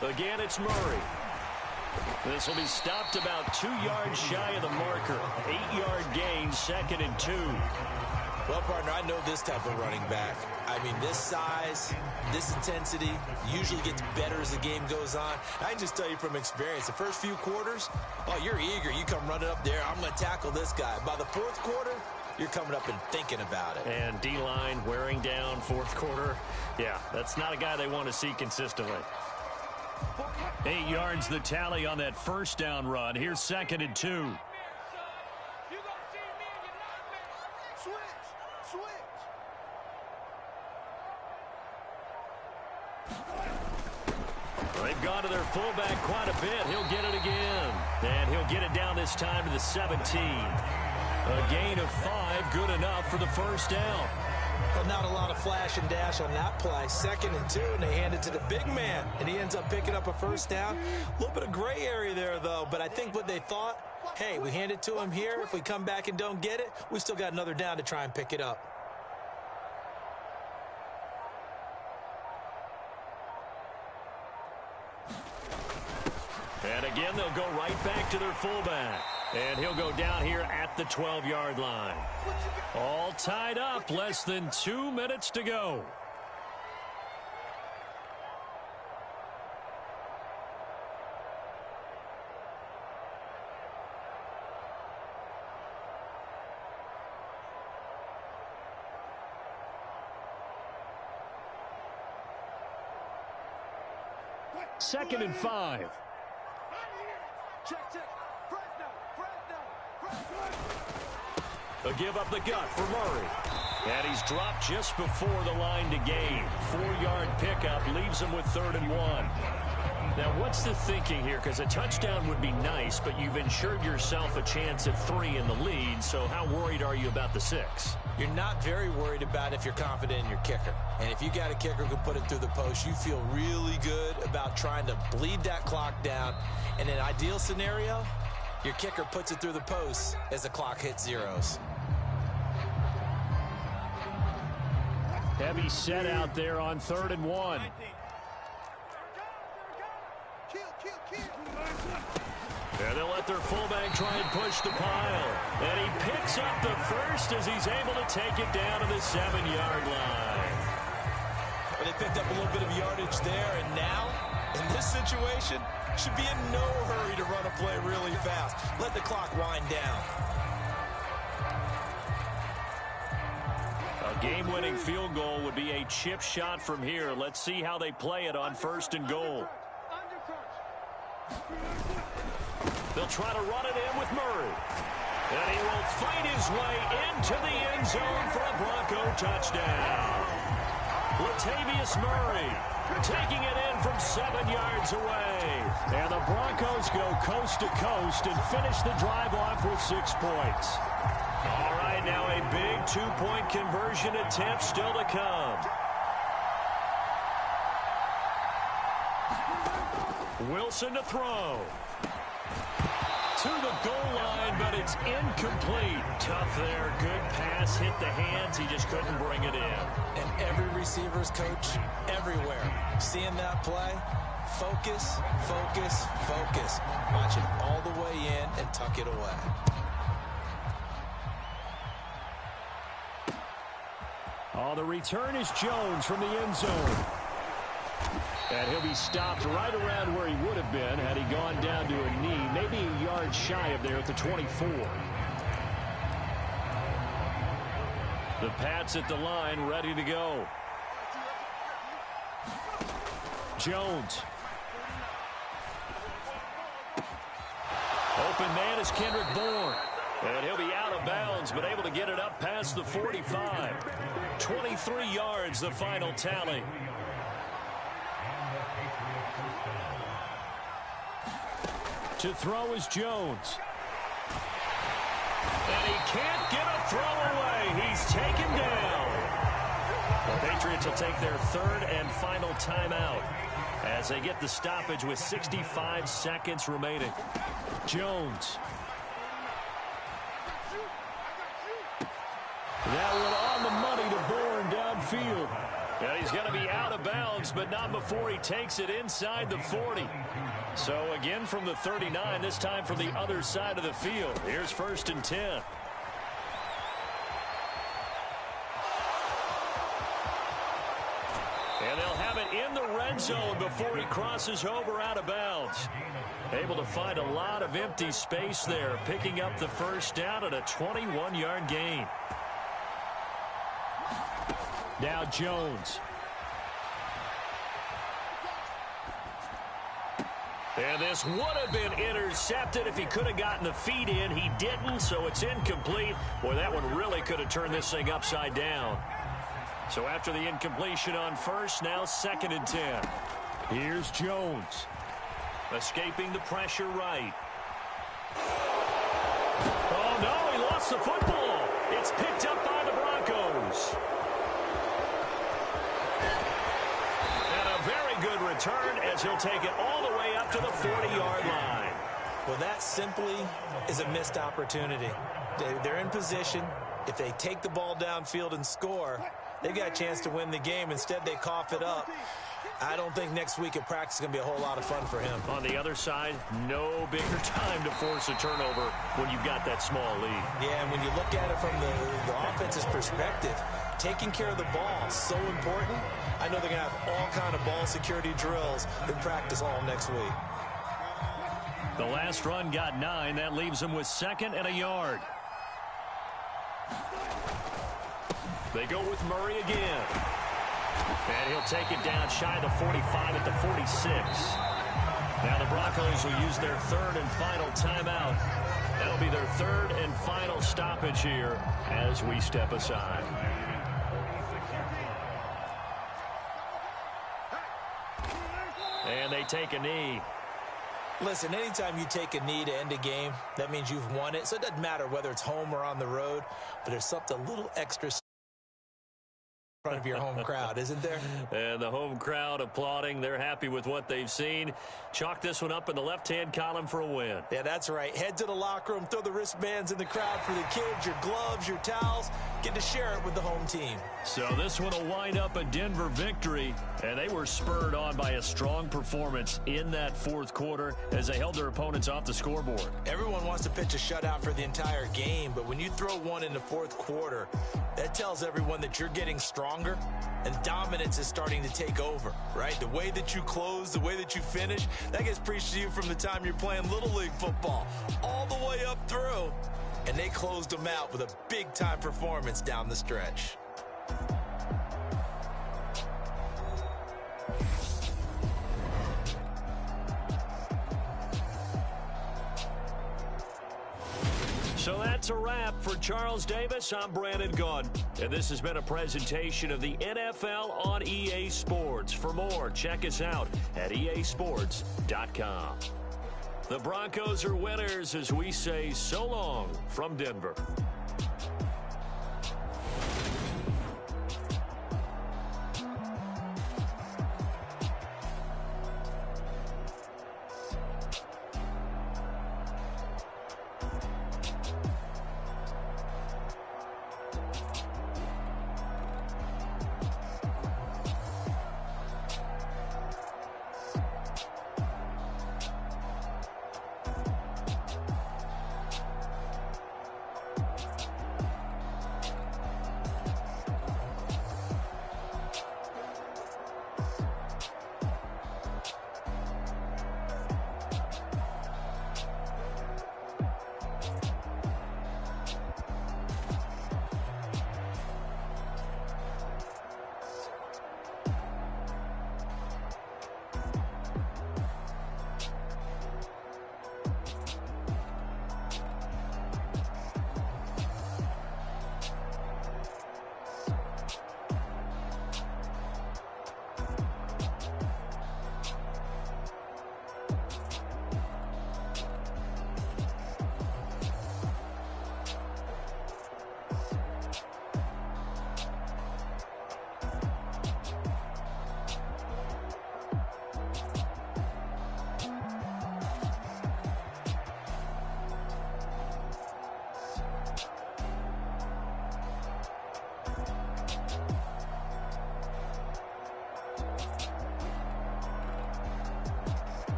three. Again, it's Murray. This will be stopped about 2 yards shy of the marker. 8-yard gain, 2nd and 2. Well, partner, I know this type of running back. I mean, this size, this intensity usually gets better as the game goes on. I can just tell you from experience, the first few quarters, oh, you're eager. You come running up there, I'm going to tackle this guy. By the fourth quarter, you're coming up and thinking about it. And D-line wearing down fourth quarter. Yeah, that's not a guy they want to see consistently. 8 yards the tally on that first down run. Here's 2nd and 2. They've gone to their fullback quite a bit. He'll get it again. And he'll get it down this time to the 17. A gain of 5, good enough for the first down. But not a lot of flash and dash on that play. 2nd and 2, and they hand it to the big man. And he ends up picking up a first down. A little bit of gray area there, though. But I think what they thought, hey, we hand it to him here. If we come back and don't get it, we still got another down to try and pick it up. And again, they'll go right back to their fullback. And he'll go down here at the 12-yard line. All tied up, less than 2 minutes to go. Second and 5. Check, check. A give up the gut for Murray. And he's dropped just before the line to gain. 4-yard pickup leaves him with 3rd and 1. Now, what's the thinking here? Because a touchdown would be nice, but you've ensured yourself a chance at 3 in the lead, so how worried are you about the 6? You're not very worried about if you're confident in your kicker. And if you got a kicker who can put it through the post, you feel really good about trying to bleed that clock down. In an ideal scenario, your kicker puts it through the post as the clock hits zeros. Heavy set out there on 3rd and 1. And they'll let their fullback try and push the pile. And he picks up the first as he's able to take it down to the 7-yard line. Well, they picked up a little bit of yardage there, and now, in this situation, should be in no hurry to run a play really fast. Let the clock wind down. A game-winning field goal would be a chip shot from here. Let's see how they play it on 1st and goal. They'll try to run it in with Murray. And he will fight his way into the end zone for a Bronco touchdown. Latavius Murray taking it in from 7 yards away. And the Broncos go coast to coast and finish the drive off with 6 points. All right, now a big 2-point conversion attempt still to come. Wilson to throw. To the goal line, but it's incomplete. Tough there. Good pass. Hit the hands. He just couldn't bring it in. And every receiver's coach everywhere. Seeing that play, focus, focus, focus. Watch it all the way in and tuck it away. Oh, the return is Jones from the end zone. And he'll be stopped right around where he would have been had he gone down to a knee, maybe a yard shy of there at the 24. The Pats at the line, ready to go. Jones. Open man is Kendrick Bourne. And he'll be out of bounds, but able to get it up past the 45. 23 yards, the final tally. To throw is Jones. And he can't get a throw away. He's taken down. The Patriots will take their third and final timeout as they get the stoppage with 65 seconds remaining. Jones. That one on the money to Bourne downfield. And he's going to be out of bounds, but not before he takes it inside the 40. So again from the 39, this time from the other side of the field. Here's 1st and 10. And they'll have it in the red zone before he crosses over out of bounds. Able to find a lot of empty space there, picking up the first down at a 21-yard gain. Now Jones. And this would have been intercepted if he could have gotten the feet in. He didn't, so it's incomplete. Boy, that one really could have turned this thing upside down. So after the incompletion on first, now 2nd and 10. Here's Jones. Escaping the pressure right. Oh, no, he lost the football. It's picked up by the Broncos. Good return as he'll take it all the way up to the 40-yard line. Well, that simply is a missed opportunity. They're in position. If they take the ball downfield and score, they've got a chance to win the game. Instead, they cough it up. I don't think next week at practice is going to be a whole lot of fun for him. On the other side, no bigger time to force a turnover when you've got that small lead. Yeah, and when you look at it from the offense's perspective, taking care of the ball is so important. I know they're going to have all kind of ball security drills in practice all next week. The last run got 9. That leaves them with 2nd and a yard. They go with Murray again. And he'll take it down shy of the 45 at the 46. Now the Broncos will use their third and final timeout. That'll be their third and final stoppage here as we step aside. And they take a knee. Listen, anytime you take a knee to end a game, that means you've won it. So it doesn't matter whether it's home or on the road, but there's something a little extra in front of your home crowd, isn't there? And the home crowd applauding. They're happy with what they've seen. Chalk this one up in the left-hand column for a win. Yeah, that's right. Head to the locker room, throw the wristbands in the crowd for the kids, your gloves, your towels. Get to share it with the home team. So this one will wind up a Denver victory, and they were spurred on by a strong performance in that fourth quarter as they held their opponents off the scoreboard. Everyone wants to pitch a shutout for the entire game, but when you throw one in the fourth quarter, that tells everyone that you're getting stronger and dominance is starting to take over, right? The way that you close, the way that you finish, that gets preached to you from the time you're playing Little League football all the way up through. And they closed them out with a big-time performance down the stretch. So that's a wrap. For Charles Davis, I'm Brandon Gaudin. And this has been a presentation of the NFL on EA Sports. For more, check us out at easports.com. The Broncos are winners as we say so long from Denver.